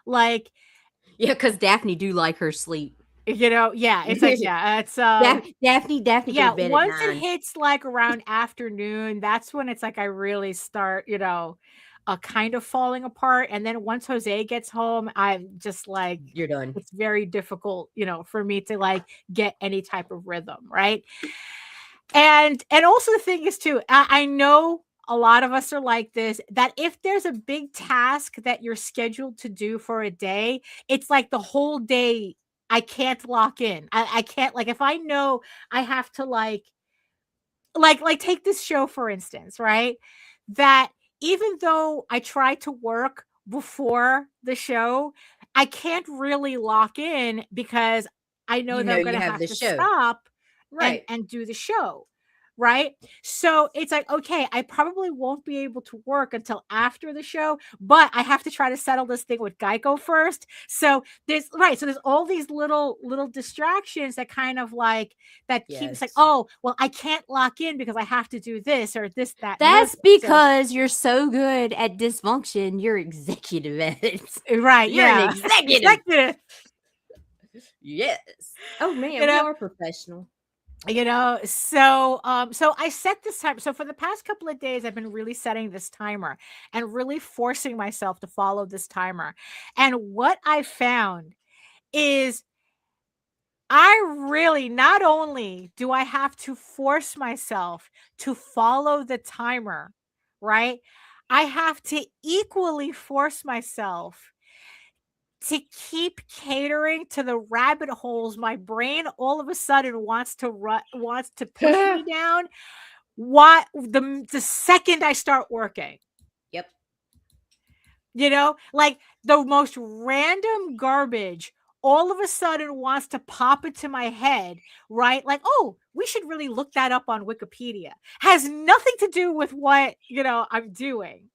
Like, yeah, because Daphne do like her sleep. You know, yeah, it's like, yeah, it's Daphne yeah, go to bed once at 9. it hits like around afternoon, that's when it's like I really start, you know, kind of falling apart. And then once Jose gets home, I'm just like, you're done. It's very difficult, you know, for me to like get any type of rhythm, right? And also the thing is too, I know a lot of us are like this, that if there's a big task that you're scheduled to do for a day, it's like the whole day I can't lock in. I can't, like, if I know I have to like take this show, for instance, right? That even though I try to work before the show, I can't really lock in because I know that I'm going to have to stop and do the show. Right. So it's like, okay, I probably won't be able to work until after the show, but I have to try to settle this thing with Geico first. So there's all these little distractions that kind of like that keeps like, oh, well, I can't lock in because I have to do this or this, that. That's because you're so good at dysfunction. You're executive at it. Right. You're an executive. Yes. Oh man, we are professional. You know, so I set this time. So for the past couple of days, I've been really setting this timer and really forcing myself to follow this timer. And what I found is I really, not only do I have to force myself to follow the timer, right? I have to equally force myself to keep catering to the rabbit holes my brain all of a sudden wants to push me down the second I start working. Yep. You know, like the most random garbage all of a sudden wants to pop into my head, right? Like, oh, we should really look that up on Wikipedia. Has nothing to do with what, you know, I'm doing.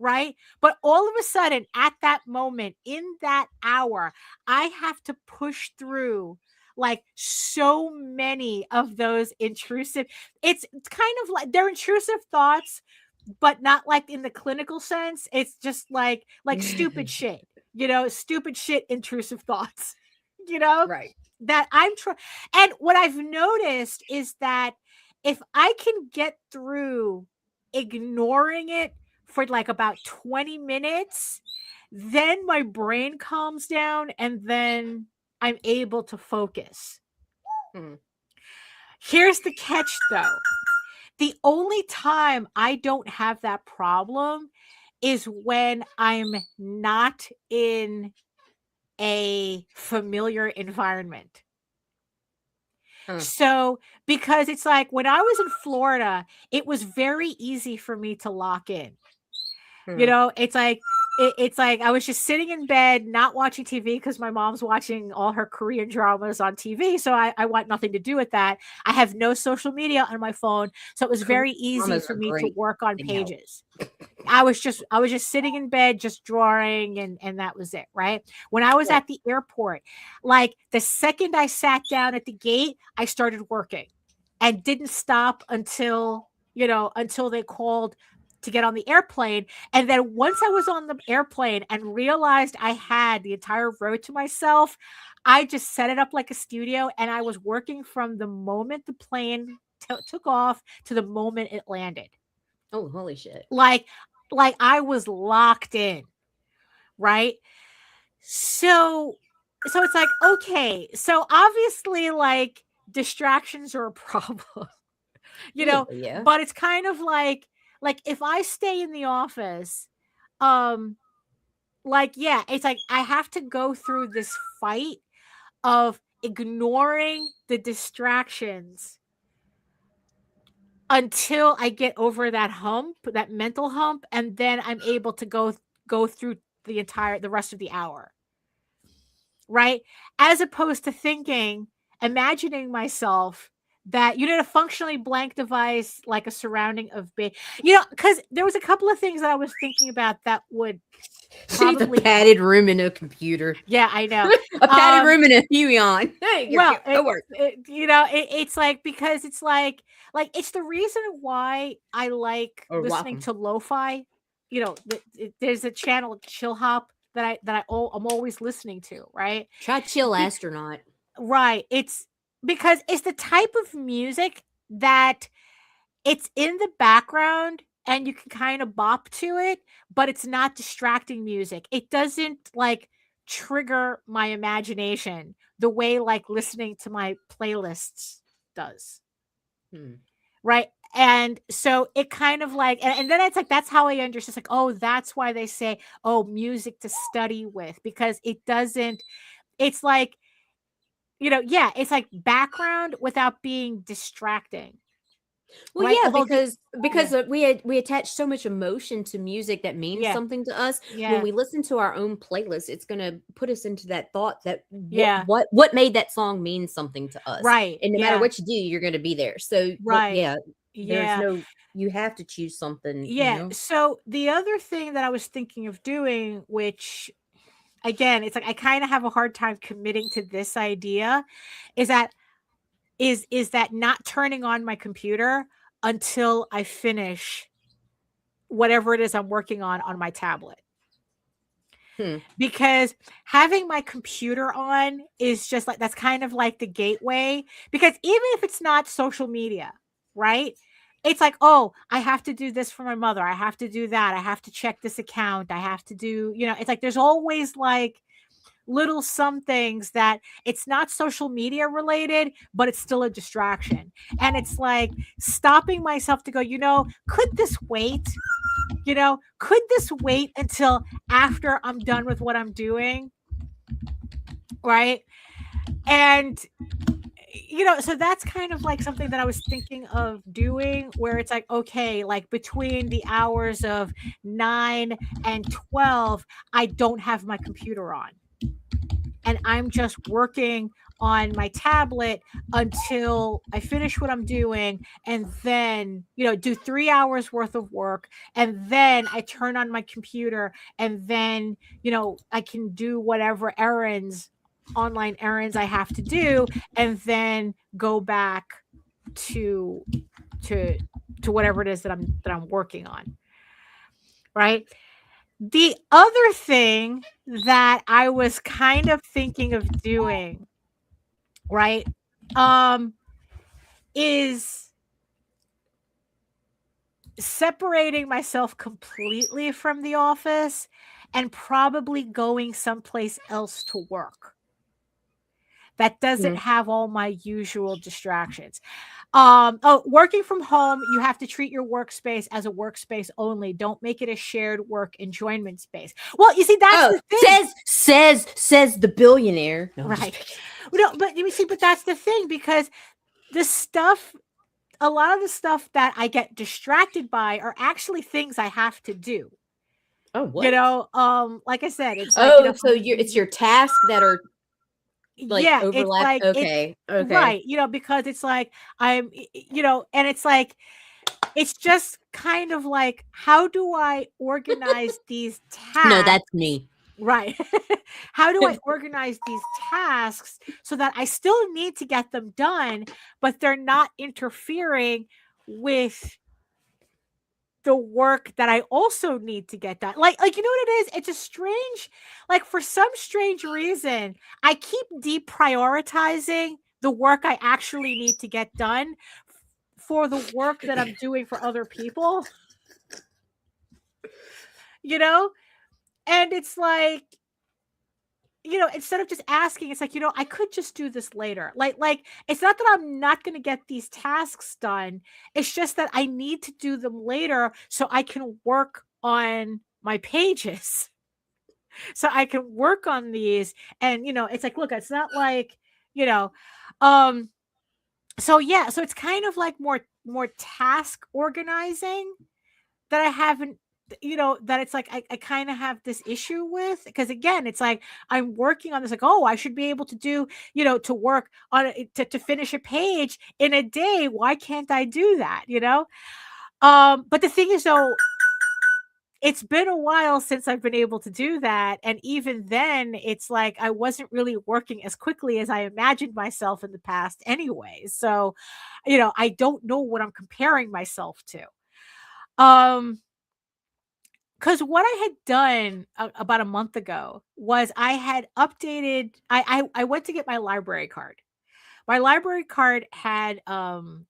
Right. But all of a sudden at that moment in that hour, I have to push through like so many of those intrusive. It's kind of like they're intrusive thoughts, but not like in the clinical sense. It's just like stupid shit, you know, stupid shit, intrusive thoughts, Right. that I'm trying. And what I've noticed is that if I can get through ignoring it for like about 20 minutes, then my brain calms down and then I'm able to focus. Here's the catch though. The only time I don't have that problem is when I'm not in a familiar environment. So, because it's like when I was in Florida, it was very easy for me to lock in. It's like I was just sitting in bed, not watching TV because my mom's watching all her Korean dramas on TV. So I want nothing to do with that. I have no social media on my phone. So it was very easy for me to work on pages. I was just sitting in bed, just drawing, and that was it. Right. When I was at the airport, like the second I sat down at the gate, I started working and didn't stop until they called to get on the airplane. And then once I was on the airplane and realized I had the entire road to myself, I just set it up like a studio and I was working from the moment the plane took off to the moment it landed. Oh, holy shit. Like I was locked in, right? So it's like, okay, so obviously like distractions are a problem, but it's kind of like if I stay in the office, it's like I have to go through this fight of ignoring the distractions until I get over that hump, that mental hump, and then I'm able to go through the rest of the hour. Right? As opposed to imagining myself that a functionally blank device, like a surrounding of because there was a couple of things that I was thinking about that would probably a padded room and a computer. Yeah, I know. A padded room and a Huion. It's like, because it's like it's the reason why I like listening to lo-fi. There's a channel, Chill Hop, I'm always listening to, right? Try Chill Astronaut. Right. It's because it's the type of music that it's in the background and you can kind of bop to it, but it's not distracting music. It doesn't like trigger my imagination the way like listening to my playlists does. Right. And so it kind of like, and then it's like, that's how I understand. It's like, oh, that's why they say, oh, music to study with, because it doesn't, it's like, it's like background without being distracting. Well, right? Yeah, because we attach so much emotion to music that means something to us. When we listen to our own playlist, it's going to put us into that thought that what made that song mean something to us, right? And no matter what you do, you're going to be there. So you have to choose something. So the other thing that I was thinking of doing, which again, it's like I kind of have a hard time committing to this idea, is that not turning on my computer until I finish whatever it is I'm working on my tablet. Because having my computer on is just like, that's kind of like the gateway, because even if it's not social media, right? It's like, oh, I have to do this for my mother. I have to do that. I have to check this account. I have to do, it's like, there's always like little some things that it's not social media related, but it's still a distraction. And it's like stopping myself to go, could this wait? Could this wait until after I'm done with what I'm doing? Right. And so that's kind of like something that I was thinking of doing, where it's like, okay, like between the hours of 9 and 12, I don't have my computer on. And I'm just working on my tablet until I finish what I'm doing, and then, do 3 hours worth of work. And then I turn on my computer, and then, I can do whatever online errands I have to do, and then go back to whatever it is that I'm working on. Right. The other thing that I was kind of thinking of doing, right, is separating myself completely from the office and probably going someplace else to work that doesn't have all my usual distractions. Working from home, you have to treat your workspace as a workspace only. Don't make it a shared work enjoyment space. Well, you see, that's the thing. Says the billionaire. No, right. No, but you see, but that's the thing, because a lot of the stuff that I get distracted by are actually things I have to do. Oh, what? You know, like I said, it's like, so it's your tasks that are like overlap. It's like, okay. Right. Because it's like I'm, and it's like, it's just kind of like, how do I organize these tasks? No, that's me. Right. How do I organize these tasks so that I still need to get them done, but they're not interfering with the work that I also need to get done? Like, you know what it is? It's a strange, like, for some strange reason, I keep deprioritizing the work I actually need to get done for the work that I'm doing for other people. And it's like, instead of just asking, it's like, I could just do this later. Like it's not that I'm not going to get these tasks done. It's just that I need to do them later so I can work on my pages. So I can work on these. And, it's like, look, it's not like, so yeah, so it's kind of like more task organizing that I haven't, that it's like I kind of have this issue with, because again, it's like I'm working on this, like, oh, I should be able to do, to work on to finish a page in a day. Why can't I do that? But the thing is, though, it's been a while since I've been able to do that, and even then, it's like I wasn't really working as quickly as I imagined myself in the past, anyway. So, I don't know what I'm comparing myself to. Because what I had done about a month ago was I had updated. I went to get my library card. My library card had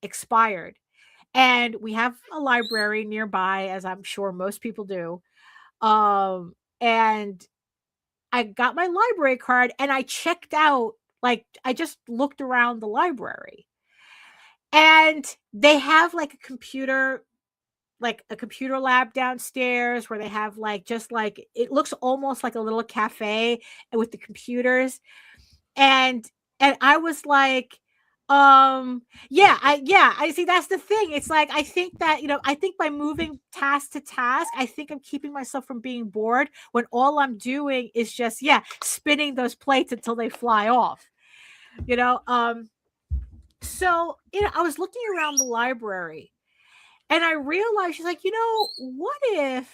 expired, and we have a library nearby, as I'm sure most people do. And I got my library card, and I checked out. Like, I just looked around the library, and they have like a computer lab downstairs where they have just it looks almost like a little cafe with the computers. And I was like, I see, that's the thing. It's like, I think that, I think by moving task to task, I think I'm keeping myself from being bored when all I'm doing is just, spinning those plates until they fly off, so, I was looking around the library, and I realized, she's like, what if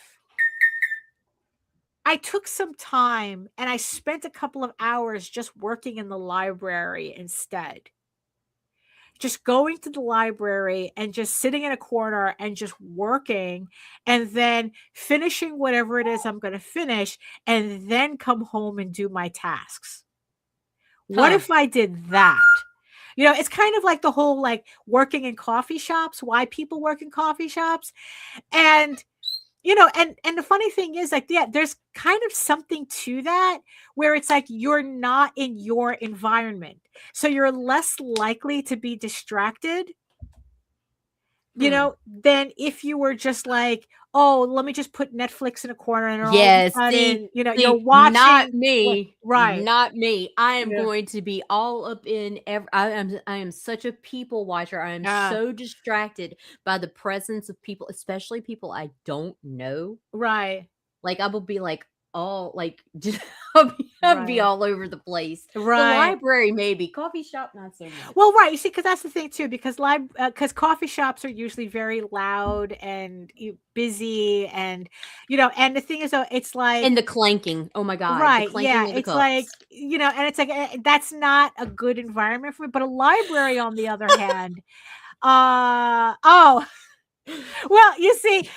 I took some time and I spent a couple of hours just working in the library instead? Just going to the library and just sitting in a corner and just working, and then finishing whatever it is I'm going to finish, and then come home and do my tasks. What if I did that? It's kind of like the whole, like, working in coffee shops, why people work in coffee shops. And, and the funny thing is, like, there's kind of something to that, where it's like you're not in your environment. So you're less likely to be distracted, than if you were just like, oh, let me just put Netflix in a corner, and you're watching. Not me. Right. Not me. I am going to be all up in I am such a people watcher. I am so distracted by the presence of people, especially people I don't know. Right. Like, I will be like, all like I'll be all over the place. Right. The library, maybe. Coffee shop, not so much. Well, right. You see, because that's the thing too. Because coffee shops are usually very loud and busy, and and the thing is, though, it's like, and the clanking. Oh my god! Right. The clanking of the It's cups. like, and it's like, that's not a good environment for me. But a library, on the other hand, well, you see,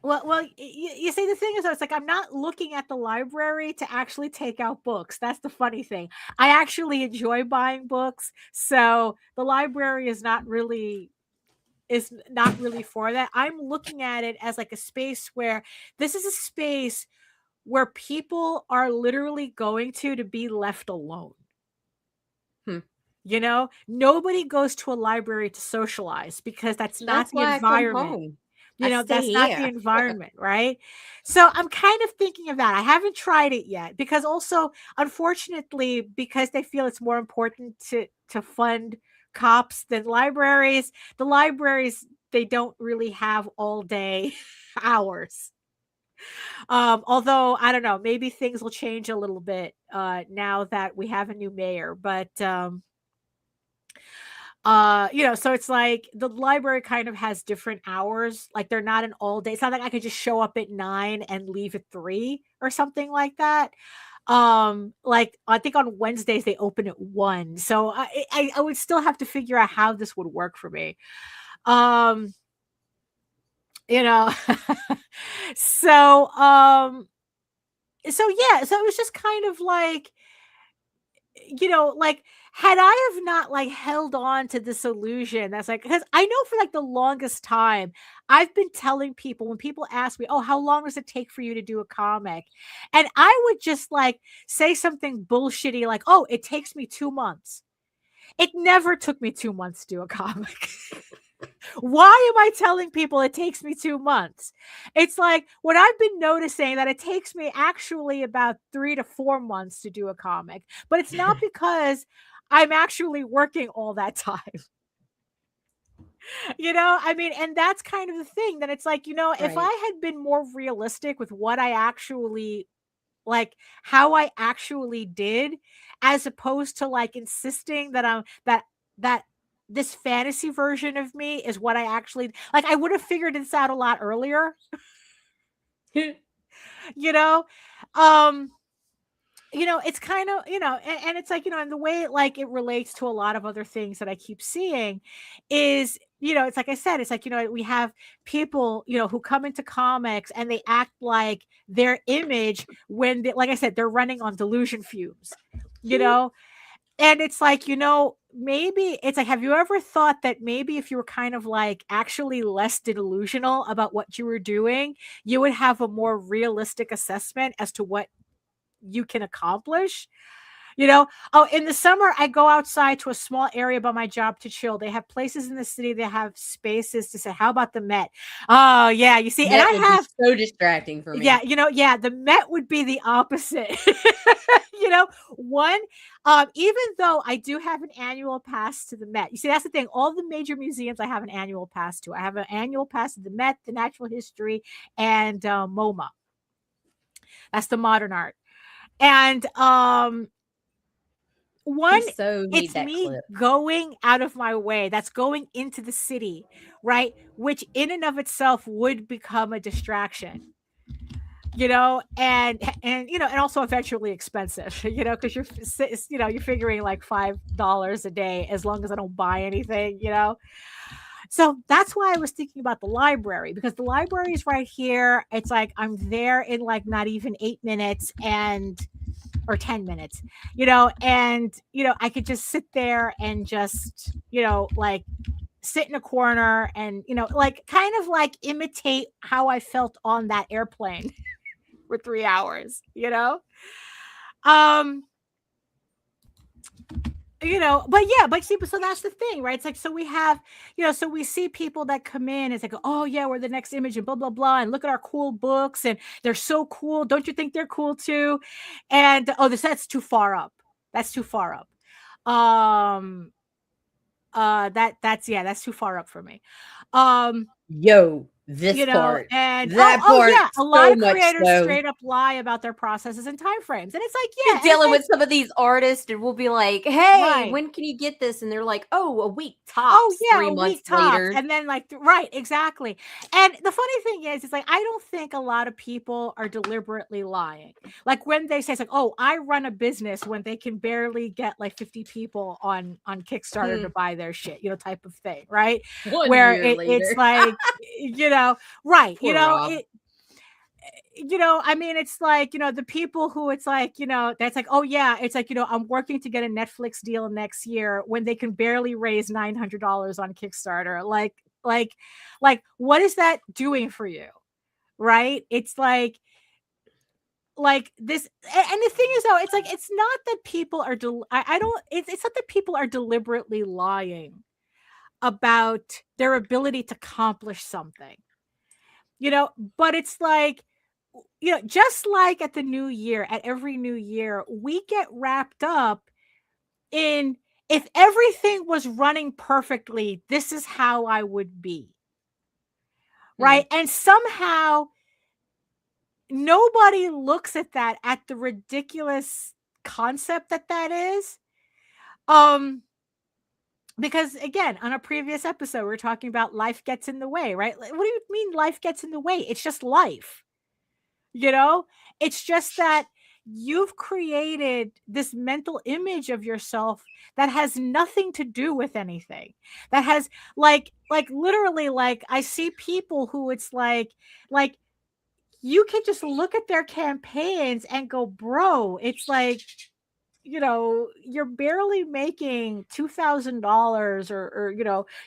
Well, you see, the thing is, it's like I'm not looking at the library to actually take out books. That's the funny thing. I actually enjoy buying books, so the library is not really for that. I'm looking at it as like a space where this is a space where people are literally going to be left alone. You know, nobody goes to a library to socialize because that's not the environment. You know, that's not the environment, right? So I'm kind of thinking of that. I haven't tried it yet because also, unfortunately, because they feel it's more important to fund cops than libraries, the libraries, they don't really have all day hours. Although I don't know, maybe things will change a little bit now that we have a new mayor, but you know, so it's like the library kind of has different hours. Like they're not an all day. It's not like I could just show up at 9 and leave at 3 or something like that. Like I think on Wednesdays they open at 1. So I would still have to figure out how this would work for me. You know, so yeah, so it was just kind of like, you know, like had I have not like held on to this illusion, that's like, because I know for like the longest time I've been telling people when people ask me, oh, how long does it take for you to do a comic? And I would just like say something bullshitty like, oh, it takes me 2 months. It never took me 2 months to do a comic. Why am I telling people it takes me 2 months? It's like what I've been noticing that it takes me actually about 3 to 4 months to do a comic, but it's not because I'm actually working all that time. You know, I mean, and that's kind of the thing that it's like, you know, if I had been more realistic with what I actually like, how I actually did, as opposed to like insisting that I'm that this fantasy version of me is what I actually like, I would have figured this out a lot earlier. You know, you know, it's kind of, you know, and it's like, you know, and the way like it relates to a lot of other things that I keep seeing is, you know, it's like I said, it's like, you know, we have people, you know, who come into comics and they act like their image when they, like I said, they're running on delusion fumes, you know. And it's like, you know, maybe it's like, have you ever thought that maybe if you were kind of like actually less delusional about what you were doing, you would have a more realistic assessment as to what you can accomplish? You know, oh, in the summer, I go outside to a small area by my job to chill. They have places in the city that have spaces to say, how about the Met? Oh, yeah, you see, That and I would have be so distracting for me. Yeah, you know, yeah, the Met would be the opposite. You know, one, even though I do have an annual pass to the Met. You see, that's the thing. All the major museums I have an annual pass to. I have an annual pass to the Met, the Natural History, and MoMA. That's the modern art. And one, it's me going out of my way. That's going into the city, right? Which in and of itself would become a distraction. You know, and you know, and also eventually expensive, you know, because you're figuring like $5 a day as long as I don't buy anything, you know. So that's why I was thinking about the library, because the library is right here. It's like I'm there in like not even 8 minutes or 10 minutes, you know, and you know, I could just sit there and just, you know, like sit in a corner and, you know, like kind of like imitate how I felt on that airplane for 3 hours, you know. You know, but yeah, but see, so that's the thing, right? It's like, so we have, you know, so we see people that come in, it's like, oh yeah, we're the next image and blah blah blah, and look at our cool books and they're so cool, don't you think they're cool too? And oh, that's too far up, that's too far up. That's too far up for me. Yo, this you know, part, and that part, yeah, a lot of so much creators so. straight up lie about their processes and time frames, and it's like, You're yeah, dealing like, with some of these artists, and we'll be like, "Hey, Right. when can you get this?" And they're like, "Oh, a week tops." oh yeah, 3 a months week tops, later, and then like right, exactly. And the funny thing is, it's like I don't think a lot of people are deliberately lying. Like when they say it's like, oh, I run a business, when they can barely get like 50 people on Kickstarter to buy their shit, you know, type of thing, right? 1 Where year it's later. like, you know, right, Poor you know, Rob. I mean, it's like, the people who it's like, that's like, oh yeah, it's like, I'm working to get a Netflix deal next year when they can barely raise $900 on Kickstarter. Like, what is that doing for you? Right? It's like this. And the thing is though, it's like, it's not that people are, it's not that people are deliberately lying about their ability to accomplish something, but it's like, just like at every new year, we get wrapped up in, if everything was running perfectly, this is how I would be. Right. And somehow nobody looks at that, at the ridiculous concept that is. Because again, on a previous episode, we were talking about life gets in the way, right? What do you mean life gets in the way? It's just life. It's just that you've created this mental image of yourself that has nothing to do with anything. That has like literally, like, I see people who it's like you can just look at their campaigns and go, bro, it's like, you're barely making $2,000 or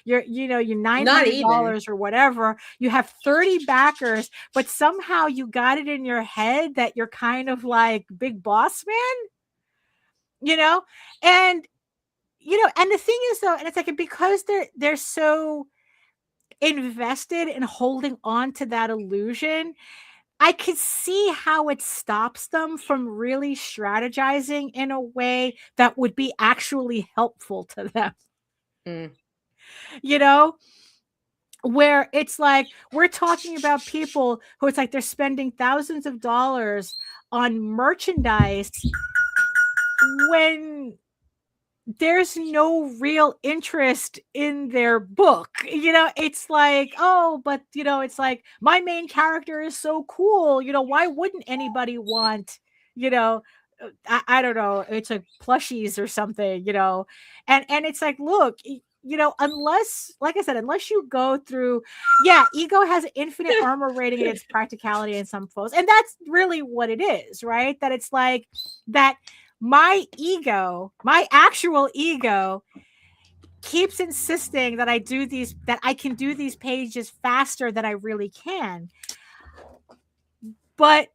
you're $900 or whatever. You have 30 backers, but somehow you got it in your head that you're kind of like big boss man, and and the thing is though, and it's like, because they're so invested in holding on to that illusion, I could see how it stops them from really strategizing in a way that would be actually helpful to them. Where it's like, we're talking about people who it's like they're spending thousands of dollars on merchandise when there's no real interest in their book. It's like, oh, but it's like, my main character is so cool, why wouldn't anybody want, I don't know, it's like plushies or something, and it's like, look, unless, like I said, unless you go through, ego has infinite armor rating against practicality in some folks, and that's really what it is, right? That it's like that my actual ego keeps insisting that I can do these pages faster than I really can. But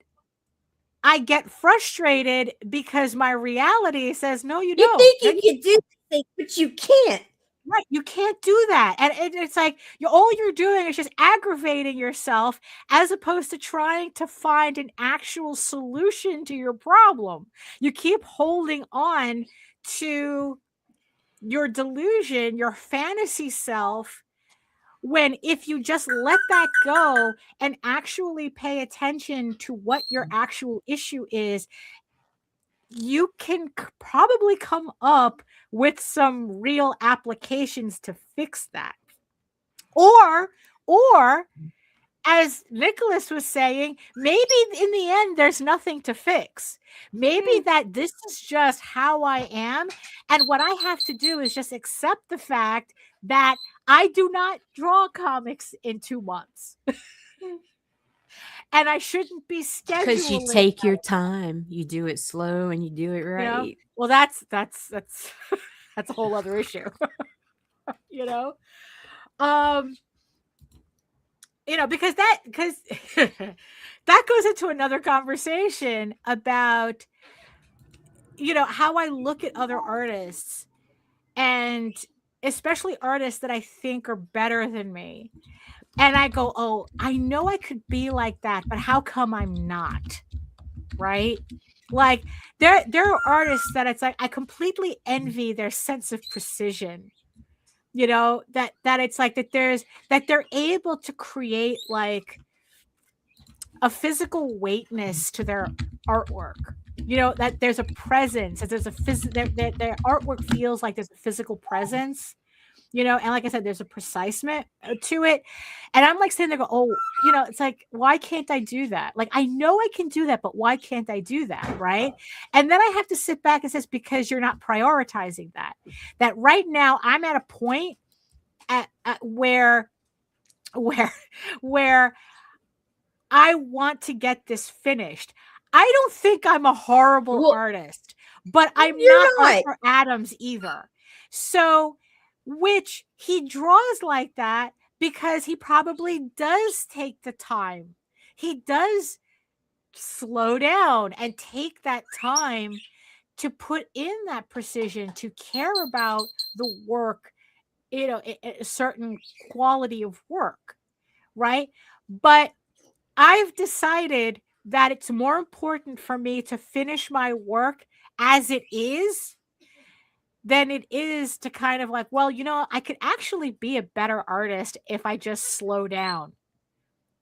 I get frustrated because my reality says, no, you don't. You think you can do things, but you can't. Right. You can't do that. And it's like, all you're doing is just aggravating yourself, as opposed to trying to find an actual solution to your problem. You keep holding on to your delusion, your fantasy self, when if you just let that go and actually pay attention to what your actual issue is, you can probably come up with some real applications to fix that. Or as Nicholas was saying, maybe in the end there's nothing to fix. Maybe that this is just how I am, and what I have to do is just accept the fact that I do not draw comics in 2 months. And I shouldn't be scheduling. Because you take your time, you do it slow, and you do it right. Well, that's a whole other issue. Because that goes into another conversation about how I look at other artists, and especially artists that I think are better than me. And I go, oh, I know I could be like that, but how come I'm not? Right? Like there are artists that it's like I completely envy their sense of precision. That it's like that they're able to create like a physical weightness to their artwork. That there's a presence, that there's their artwork feels like there's a physical presence. And like I said, there's a preciseness to it. And I'm like sitting there going, oh, it's like, why can't I do that? Like, I know I can do that, but why can't I do that? Right. And then I have to sit back and say, because you're not prioritizing that right now. I'm at a point where I want to get this finished. I don't think I'm a horrible artist, but I'm not Arthur Adams either. So, which he draws like that because he probably does take the time. He does slow down and take that time to put in that precision, to care about the work, a certain quality of work, right? But I've decided that it's more important for me to finish my work as it is than it is to kind of like, well, I could actually be a better artist if I just slow down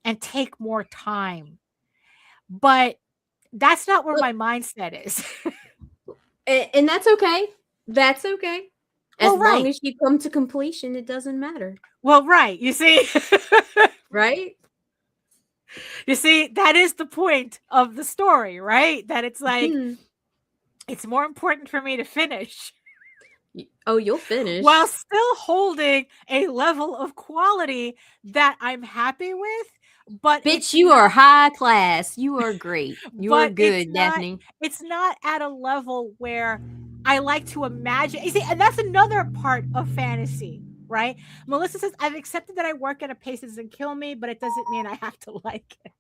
and take more time. But that's not where my mindset is. And that's okay. That's okay. As long as you come to completion, it doesn't matter. Well, right. You see? Right? You see, that is the point of the story, right? That it's like, it's more important for me to finish. Oh, you'll finish. While still holding a level of quality that I'm happy with. But bitch, you are high class. You are great. You are good, Daphne. It's not at a level where I like to imagine. You see, and that's another part of fantasy, right? Melissa says, I've accepted that I work at a pace that doesn't kill me, but it doesn't mean I have to like it.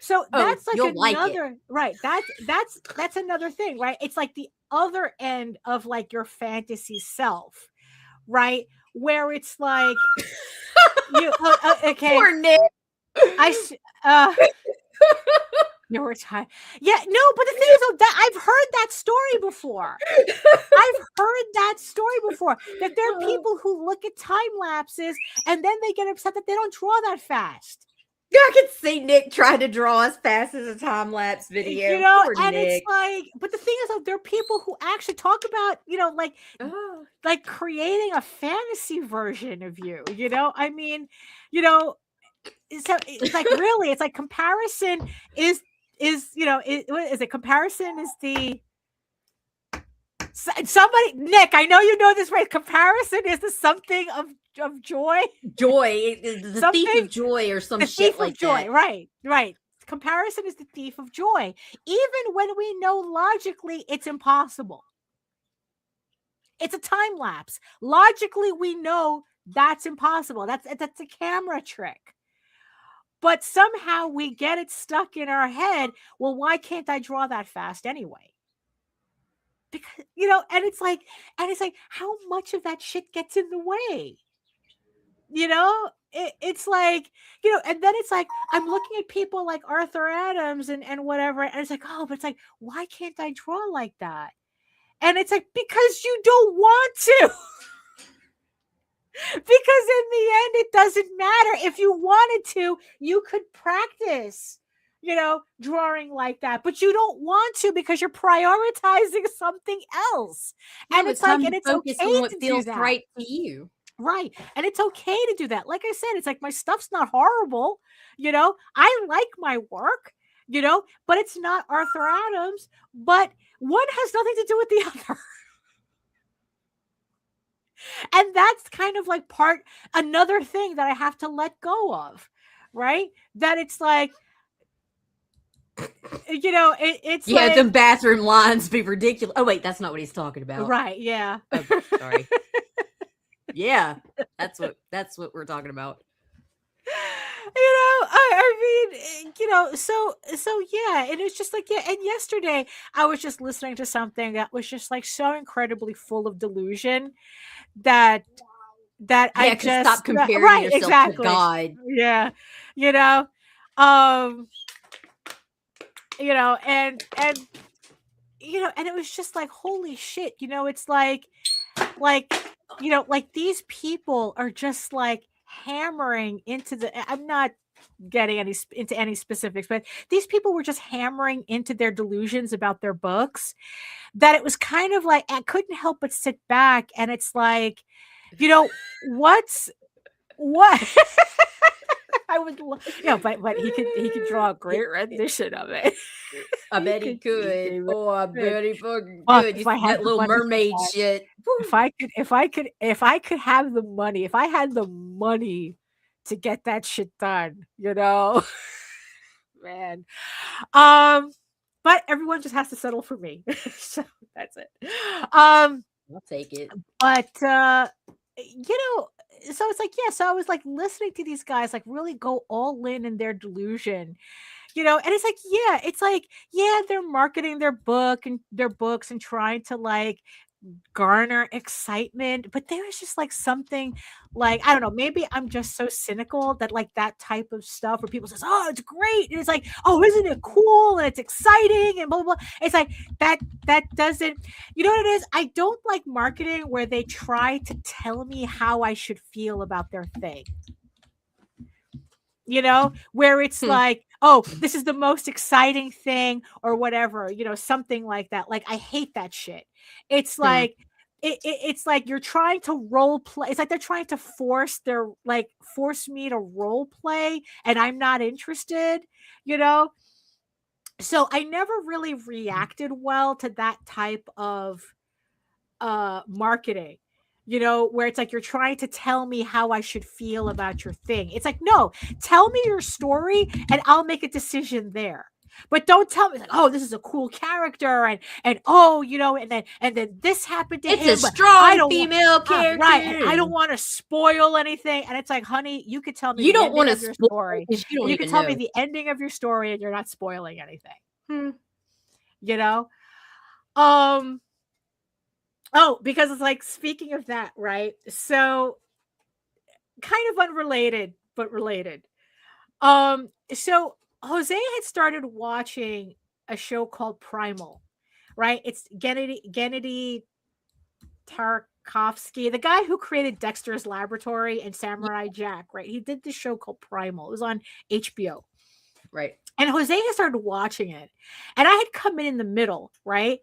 So that's like another, right? That's another thing, right? It's like the other end of like your fantasy self, right? Where it's like, okay. Poor Nick. You were tired. Yeah, no, but the thing is, that I've heard that story before. That there are people who look at time lapses and then they get upset that they don't draw that fast. I can see Nick trying to draw as fast as a time lapse video. Poor Nick. It's like, but the thing is, there are people who actually talk about, like creating a fantasy version of you. I mean, so it's like really, it's like comparison is what is it? Comparison is the somebody. Nick, I know you know this, right? Comparison is the something of joy. The thief of joy, or some shit like that. Right. Comparison is the thief of joy, even when we know logically it's impossible. It's a time lapse. Logically, we know that's impossible. That's a camera trick. But somehow we get it stuck in our head. Well, why can't I draw that fast anyway? Because, and it's like, how much of that shit gets in the way? It's like, and then it's like, I'm looking at people like Arthur Adams and whatever. And it's like, oh, but it's like, why can't I draw like that? And it's like, because you don't want to. Because in the end, it doesn't matter. If you wanted to, you could practice, drawing like that. But you don't want to because you're prioritizing something else. And it's like, and it's okay to do that. Right to you. Right. And it's okay to do that. Like I said, it's like my stuff's not horrible. I like my work, but it's not Arthur Adams. But one has nothing to do with the other. And that's kind of like another thing that I have to let go of, right? That it's like, it's like, the bathroom lines be ridiculous. Oh wait, that's not what he's talking about. Right? Yeah. Oh, sorry. Yeah, that's what we're talking about. I mean, so yeah, and it's just like, yeah. And yesterday I was just listening to something that was just like so incredibly full of delusion that I just stop comparing yourself to God. Yeah, and it was just like, holy shit, it's like these people are just like hammering into I'm not getting into any specifics, but these people were just hammering into their delusions about their books, that it was kind of like, I couldn't help but sit back, and it's like, what I would, but he could draw a great rendition of it. I bet he could. Oh, I bet he fucking could. You that Little Mermaid shit. If I could have the money, if I had the money to get that shit done, you know? Man. But everyone just has to settle for me. So that's it. I'll take it. But you know, so it's like, yeah, so I was like listening to these guys like really go all in their delusion, you know, and it's like, yeah, they're marketing their books and trying to like garner excitement, but there was just like something like, I don't know, maybe I'm just so cynical that like that type of stuff where people says, oh, it's great, and it's like, oh, isn't it cool, and it's exciting and blah blah blah. It's like that doesn't, you know what it is, I don't like marketing where they try to tell me how I should feel about their thing, you know, where it's like, oh, this is the most exciting thing or whatever, you know, something like that. Like, I hate that shit. It's like, it's like you're trying to role play. It's like they're trying to force me to role play, and I'm not interested, you know? So I never really reacted well to that type of marketing, you know, where it's like you're trying to tell me how I should feel about your thing. It's like, no, tell me your story and I'll make a decision there. But don't tell me like, oh, this is a cool character and oh, you know, and then this happened to him. It's a strong female character, right? And I don't want to spoil anything. And it's like, honey, you could tell me you don't want to spoil your story. You can tell me the ending of your story, and you're not spoiling anything. You know, oh, because it's like, speaking of that, right? So kind of unrelated, but related. So Jose had started watching a show called Primal, right? It's Gennady Tarkovsky, the guy who created Dexter's Laboratory and Samurai Jack, right? He did this show called Primal. It was on HBO. Right. And Jose had started watching it. And I had come in the middle, right?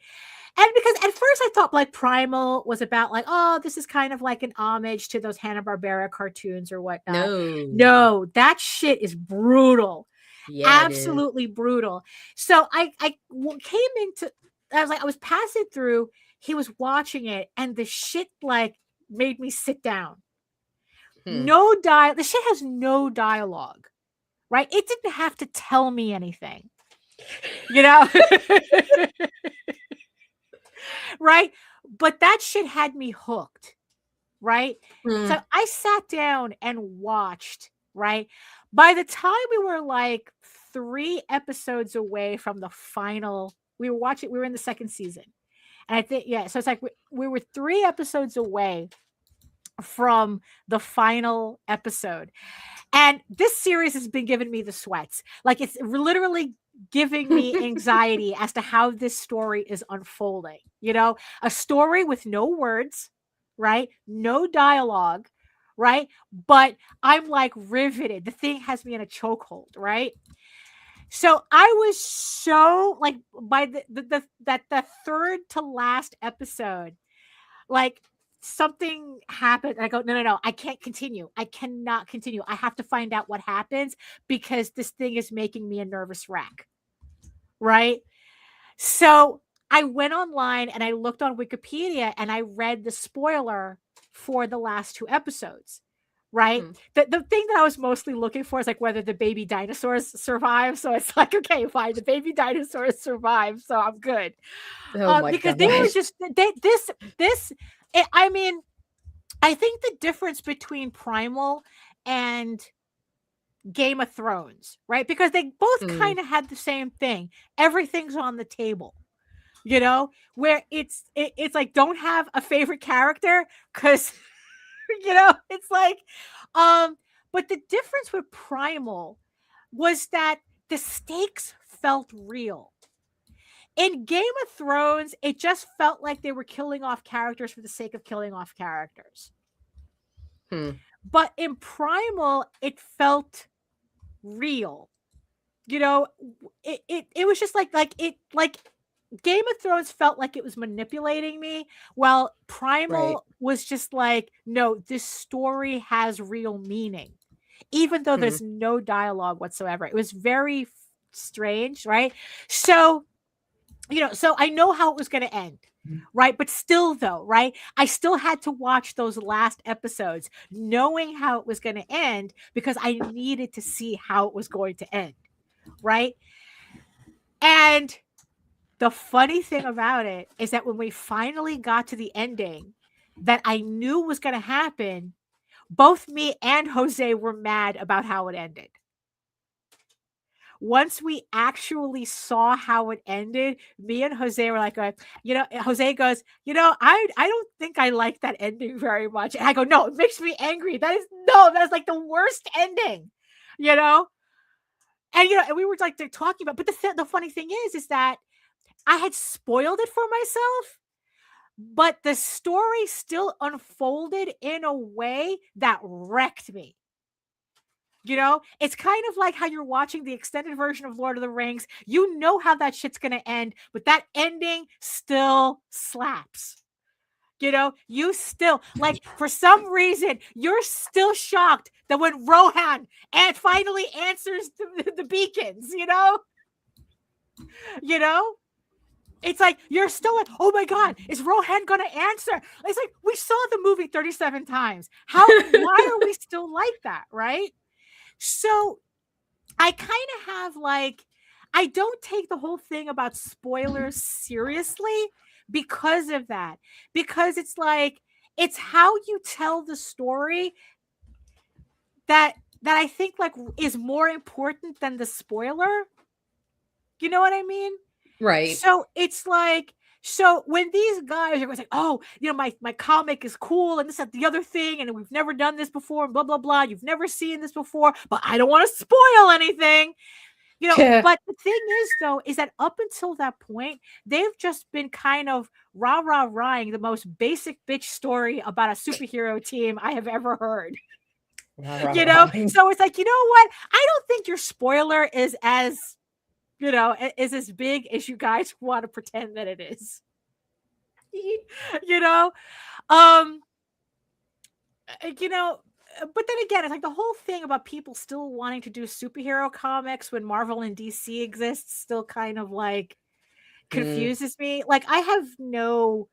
And because at first I thought like Primal was about like, oh, this is kind of like an homage to those Hanna-Barbera cartoons or whatnot. No, that shit is brutal. Yeah, absolutely brutal. So I came into, I was passing through, he was watching it, and the shit like made me sit down. The shit has no dialogue, right? It didn't have to tell me anything, you know? Right? But that shit had me hooked, right? So I sat down and watched, right? By the time we were like 3 episodes away from the final, we were in the second season. And I think, yeah, so it's like we were 3 episodes away from the final episode. And this series has been giving me the sweats. Like, it's literally giving me anxiety as to how this story is unfolding. You know, a story with no words, right? No dialogue, right? But I'm like riveted. The thing has me in a chokehold, right? So I was so like, by the third to last episode, like, something happened. I go, no, I can't continue. I cannot continue. I have to find out what happens, because this thing is making me a nervous wreck. Right? So I went online and I looked on Wikipedia and I read the spoiler for the last 2 episodes. Right? The thing that I was mostly looking for is like whether the baby dinosaurs survive. So it's like, okay, fine, the baby dinosaurs survive, so I'm good. Because they were just I mean, I think the difference between Primal and Game of Thrones, right? Because they both kind of had the same thing. Everything's on the table, you know, where it's like, don't have a favorite character, because you know, it's like, but the difference with Primal was that the stakes felt real. In Game of Thrones, it just felt like they were killing off characters for the sake of killing off characters. But in Primal, it felt real. You know, it was just like Game of Thrones felt like it was manipulating me, while Primal was just like, no, this story has real meaning, even though there's no dialogue whatsoever. It was very strange, right? So, you know, so I know how it was going to end. right? But still, though, right? I still had to watch those last episodes knowing how it was going to end because I needed to see how it was going to end, right? And the funny thing about it is that when we finally got to the ending that I knew was going to happen, both me and Jose were mad about how it ended. Once we actually saw how it ended, me and Jose were like, Jose goes, I don't think I like that ending very much. And I go, no, it makes me angry. That is like the worst ending, And, and we were like talking about, but the funny thing is that I had spoiled it for myself, but the story still unfolded in a way that wrecked me. It's kind of like how you're watching the extended version of Lord of the Rings. You know how that shit's going to end, but that ending still slaps. You still, like, for some reason, you're still shocked that when Rohan finally answers the beacons, It's like, you're still like, oh my God, is Rohan going to answer? It's like, we saw the movie 37 times. Why are we still like that, right? So I kind of have I don't take the whole thing about spoilers seriously because of that. Because it's like, it's how you tell the story that I think is more important than the spoiler. You know what I mean? Right. So it's like, so when these guys are like, oh, my comic is cool and this and the other thing, and we've never done this before, and blah, blah, blah. You've never seen this before, but I don't want to spoil anything. But the thing is, though, is that up until that point, they've just been kind of rah-rah-rahing the most basic bitch story about a superhero team I have ever heard. So it's like, you know what? I don't think your spoiler is as big as you guys want to pretend that it is. But then again, it's like the whole thing about people still wanting to do superhero comics when Marvel and DC exists still kind of confuses me. Like, I have no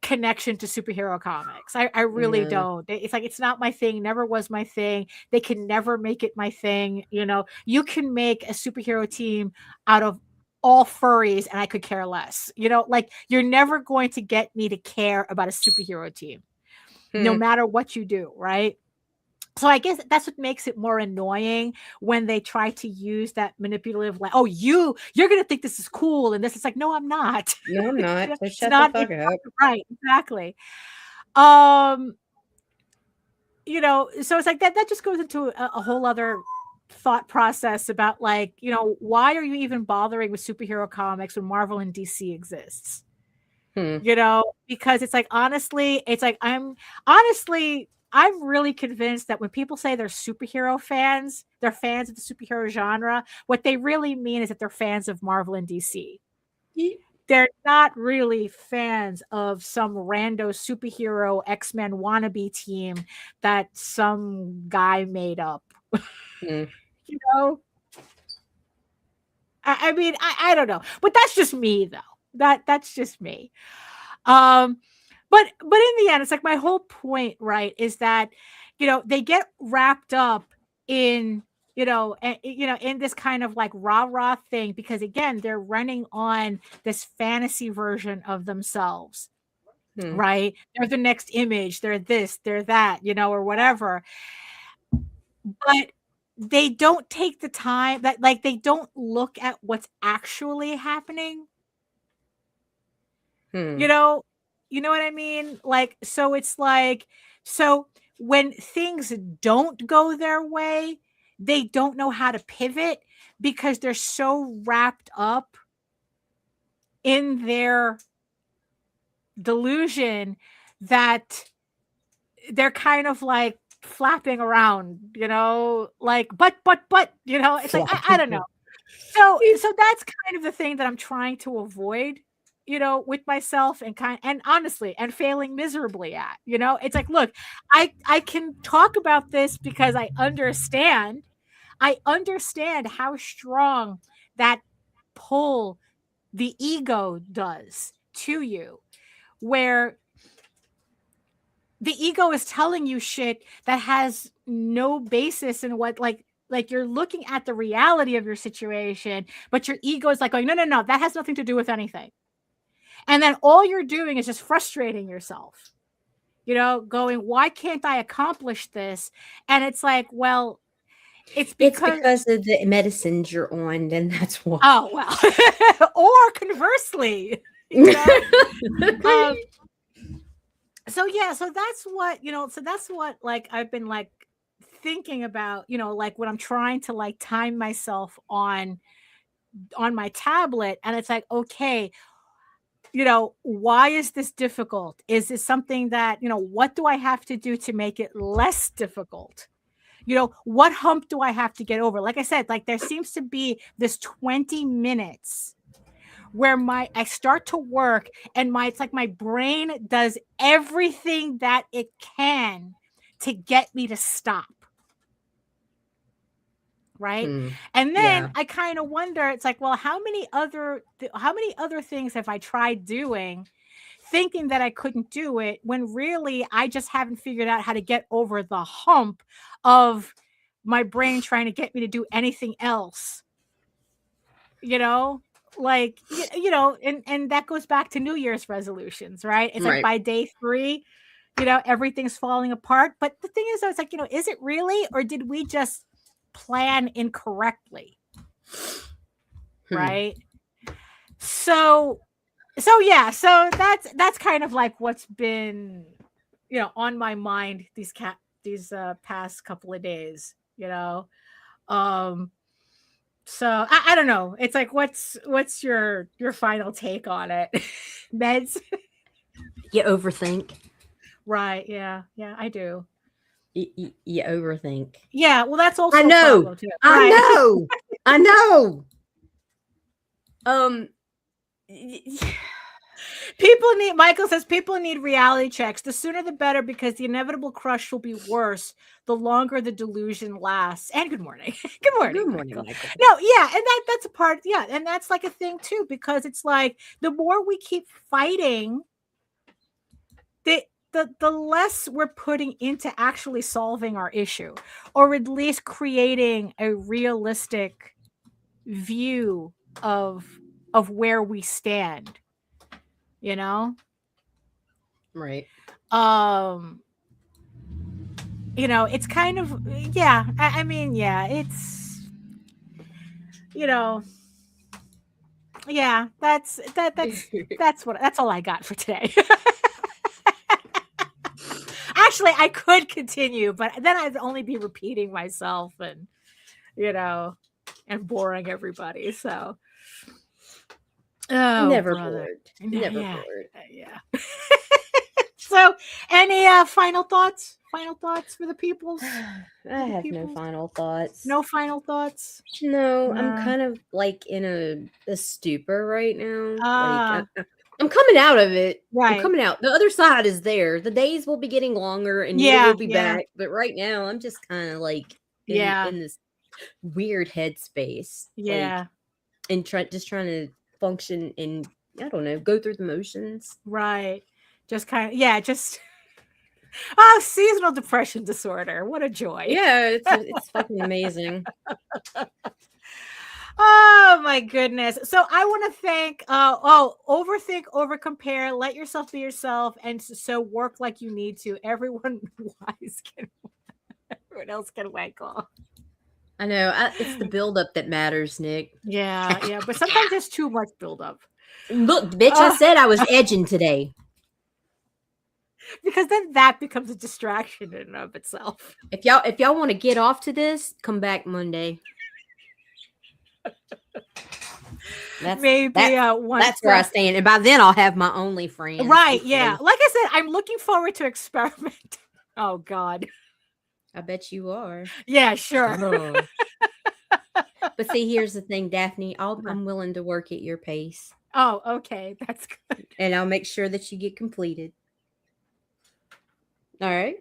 connection to superhero comics. I really don't. It's like, it's not my thing, never was my thing. They can never make it my thing. You can make a superhero team out of all furries and I could care less. You're never going to get me to care about a superhero team. No matter what you do, right? So I guess that's what makes it more annoying when they try to use that manipulative, like, oh, you're going to think this is cool. And this is like, no, I'm not. No, I'm not. So shut the fuck up. Right, exactly. So it's like that just goes into a whole other thought process about why are you even bothering with superhero comics when Marvel and DC exists? Because it's like, honestly, I'm really convinced that when people say they're superhero fans, they're fans of the superhero genre, what they really mean is that they're fans of Marvel and DC. They're not really fans of some rando superhero X-Men wannabe team that some guy made up. I mean, I don't know, but that's just me, though. That's just me. But in the end, it's like my whole point, right, is that they get wrapped up in in this kind of rah-rah thing because, again, they're running on this fantasy version of themselves, right? They're the next image, they're this, they're that, or whatever. But they don't take the time that they don't look at what's actually happening. You know what I mean? So it's so when things don't go their way, they don't know how to pivot because they're so wrapped up in their delusion that they're kind of flapping around, but, it's like, I don't know. So that's kind of the thing that I'm trying to avoid, with myself and honestly, and failing miserably at, it's like, look, I can talk about this because I understand how strong that pull the ego does to you, where the ego is telling you shit that has no basis in what, like you're looking at the reality of your situation, but your ego is like going, no, that has nothing to do with anything. And then all you're doing is just frustrating yourself, going, why can't I accomplish this? And it's like, well, it's because of the medicines you're on, and that's why. Oh, well. Or conversely, so that's what like I've been like thinking about, like when I'm trying to like time myself on my tablet, and it's like, okay, why is this difficult? Is this something that, what do I have to do to make it less difficult? What hump do I have to get over? Like I said, like there seems to be this 20 minutes where I start to work, and it's like my brain does everything that it can to get me to stop. Right. And then I kind of wonder, it's like, well, how many other things have I tried doing, thinking that I couldn't do it, when really I just haven't figured out how to get over the hump of my brain trying to get me to do anything else, like, and that goes back to New Year's resolutions, right? It's like by day 3, everything's falling apart. But the thing is, I was like, is it really, or did we just plan incorrectly? Right. So that's kind of like what's been, on my mind these past couple of days, so I don't know. It's like, what's your final take on it? Meds? You overthink. Right. Yeah, I do. You overthink. Yeah, well, that's also I know. Too, right? I know. Michael says people need reality checks. The sooner the better, because the inevitable crush will be worse the longer the delusion lasts. And good morning. Good morning, Michael. No, yeah, and that's a part, yeah, and that's like a thing too, because it's like the more we keep fighting, the less we're putting into actually solving our issue, or at least creating a realistic view of where we stand. Right. It's kind of, yeah, I mean, yeah, it's, yeah, that's all I got for today. Actually, I could continue, but then I'd only be repeating myself and, and boring everybody. So, Never brother. bored. Never Yeah. bored. Yeah. So, any final thoughts? Final thoughts for the peoples? I have no final thoughts. No final thoughts? No, I'm kind of like in a stupor right now. I'm coming out of it. Right. I'm coming out. The other side is there. The days will be getting longer, and you will be back. But right now, I'm just kind of like in this weird headspace. Yeah. Like, and just trying to function and, I don't know, go through the motions. Right. Just kind of, seasonal depression disorder. What a joy. Yeah, it's fucking amazing. Oh my goodness. So I want to thank overthink, overcompare, let yourself be yourself, and so work like you need to. Everyone else can wank off. I know. It's the buildup that matters, Nick. Yeah, but sometimes there's too much buildup. Look, bitch, I said I was edging today. Because then that becomes a distraction in and of itself. If y'all want to get off to this, come back Monday. That's where I stand, and by then I'll have my OnlyFans. Right? Yeah. Like I said, I'm looking forward to experiment. Oh God. I bet you are. Yeah, sure. Oh. But see, here's the thing, Daphne. I'm willing to work at your pace. Oh, okay, that's good. And I'll make sure that you get completed. All right.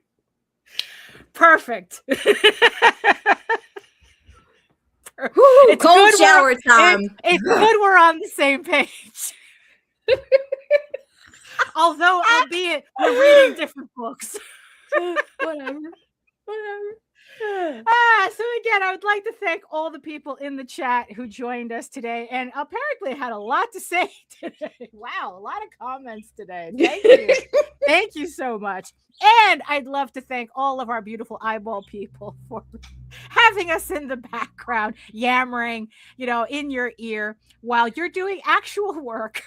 Perfect. It's cold shower time. It's good we're on the same page. Although, albeit, we're reading different books. Whatever. So again, I would like to thank all the people in the chat who joined us today and apparently had a lot to say today. Wow, a lot of comments today. Thank you. Thank you so much. And I'd love to thank all of our beautiful eyeball people for having us in the background, yammering, in your ear while you're doing actual work.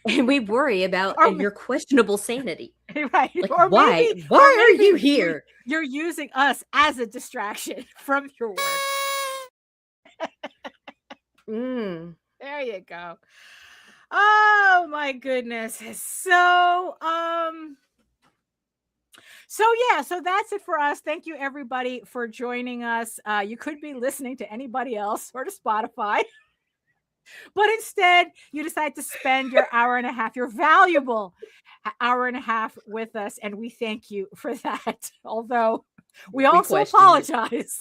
And we worry about your questionable sanity. Right. Like, or why? Why are you here? You're using us as a distraction from your work. There you go. Oh my goodness. So that's it for us. Thank you everybody for joining us. You could be listening to anybody else or to Spotify. But instead, you decide to spend your hour and a half, your valuable hour and a half with us. And we thank you for that. Although we also apologize.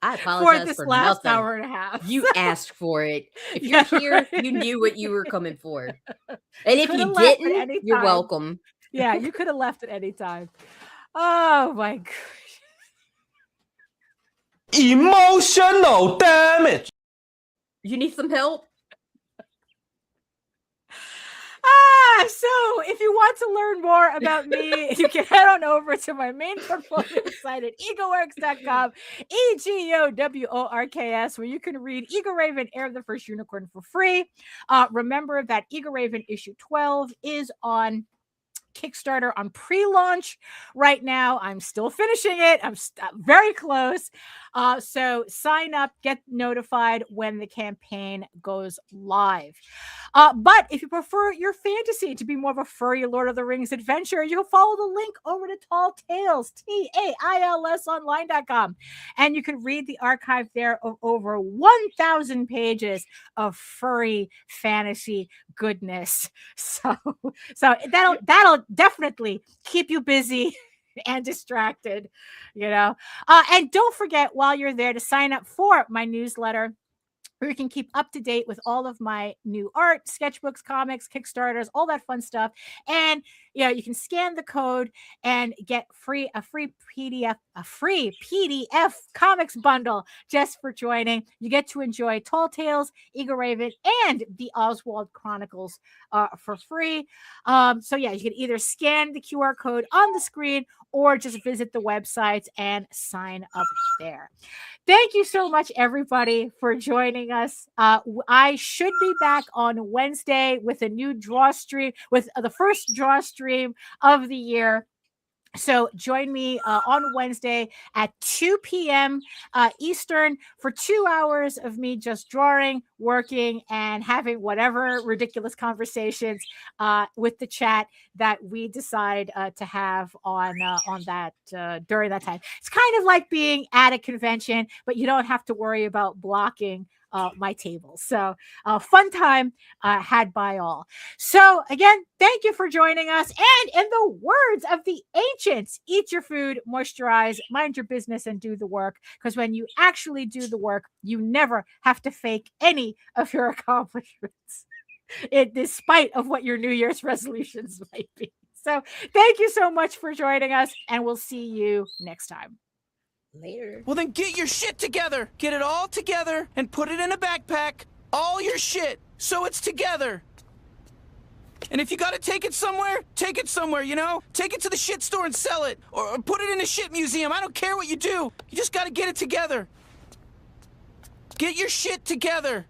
I apologize for this for last nothing. Hour and a half. You asked for it. If you're here, you knew what you were coming for. And if you didn't, you're welcome. Yeah, you could have left at any time. Oh my gosh. Emotional damage. You need some help? So if you want to learn more about me, you can head on over to my main portfolio site at egoworks.com, EGOWORKS, where you can read Ego Raven, Heir of the First Unicorn for free. Remember that Ego Raven issue 12 is on Kickstarter on pre-launch right now. I'm still finishing it. I'm very close. So sign up, get notified when the campaign goes live. But if you prefer your fantasy to be more of a furry Lord of the Rings adventure, you can follow the link over to Tall Tales, TAILSonline.com. And you can read the archive there of over 1,000 pages of furry fantasy goodness. So that'll definitely keep you busy and distracted, and don't forget while you're there to sign up for my newsletter where you can keep up to date with all of my new art, sketchbooks, comics, Kickstarters, all that fun stuff. And you can scan the code and get a free PDF comics bundle just for joining. You get to enjoy Tall Tales, Ego Raven, and the Oswald Chronicles for free. So you can either scan the QR code on the screen or just visit the websites and sign up there. Thank you so much, everybody, for joining us. I should be back on Wednesday with a new draw stream, with the first draw stream of the year. So join me on Wednesday at 2 p.m. Eastern for 2 hours of me just drawing, working, and having whatever ridiculous conversations with the chat that we decide to have on that during that time. It's kind of like being at a convention, but you don't have to worry about blocking my table. So fun time had by all. So again, thank you for joining us. And in the words of the ancients, eat your food, moisturize, mind your business, and do the work. Because when you actually do the work, you never have to fake any of your accomplishments, despite of what your New Year's resolutions might be. So thank you so much for joining us, and we'll see you next time. Later. Well, then get your shit together. Get it all together and put it in a backpack. All your shit, so it's together. And if you gotta take it somewhere, take it somewhere, Take it to the shit store and sell it. Or put it in a shit museum. I don't care what you do. You just gotta get it together. Get your shit together.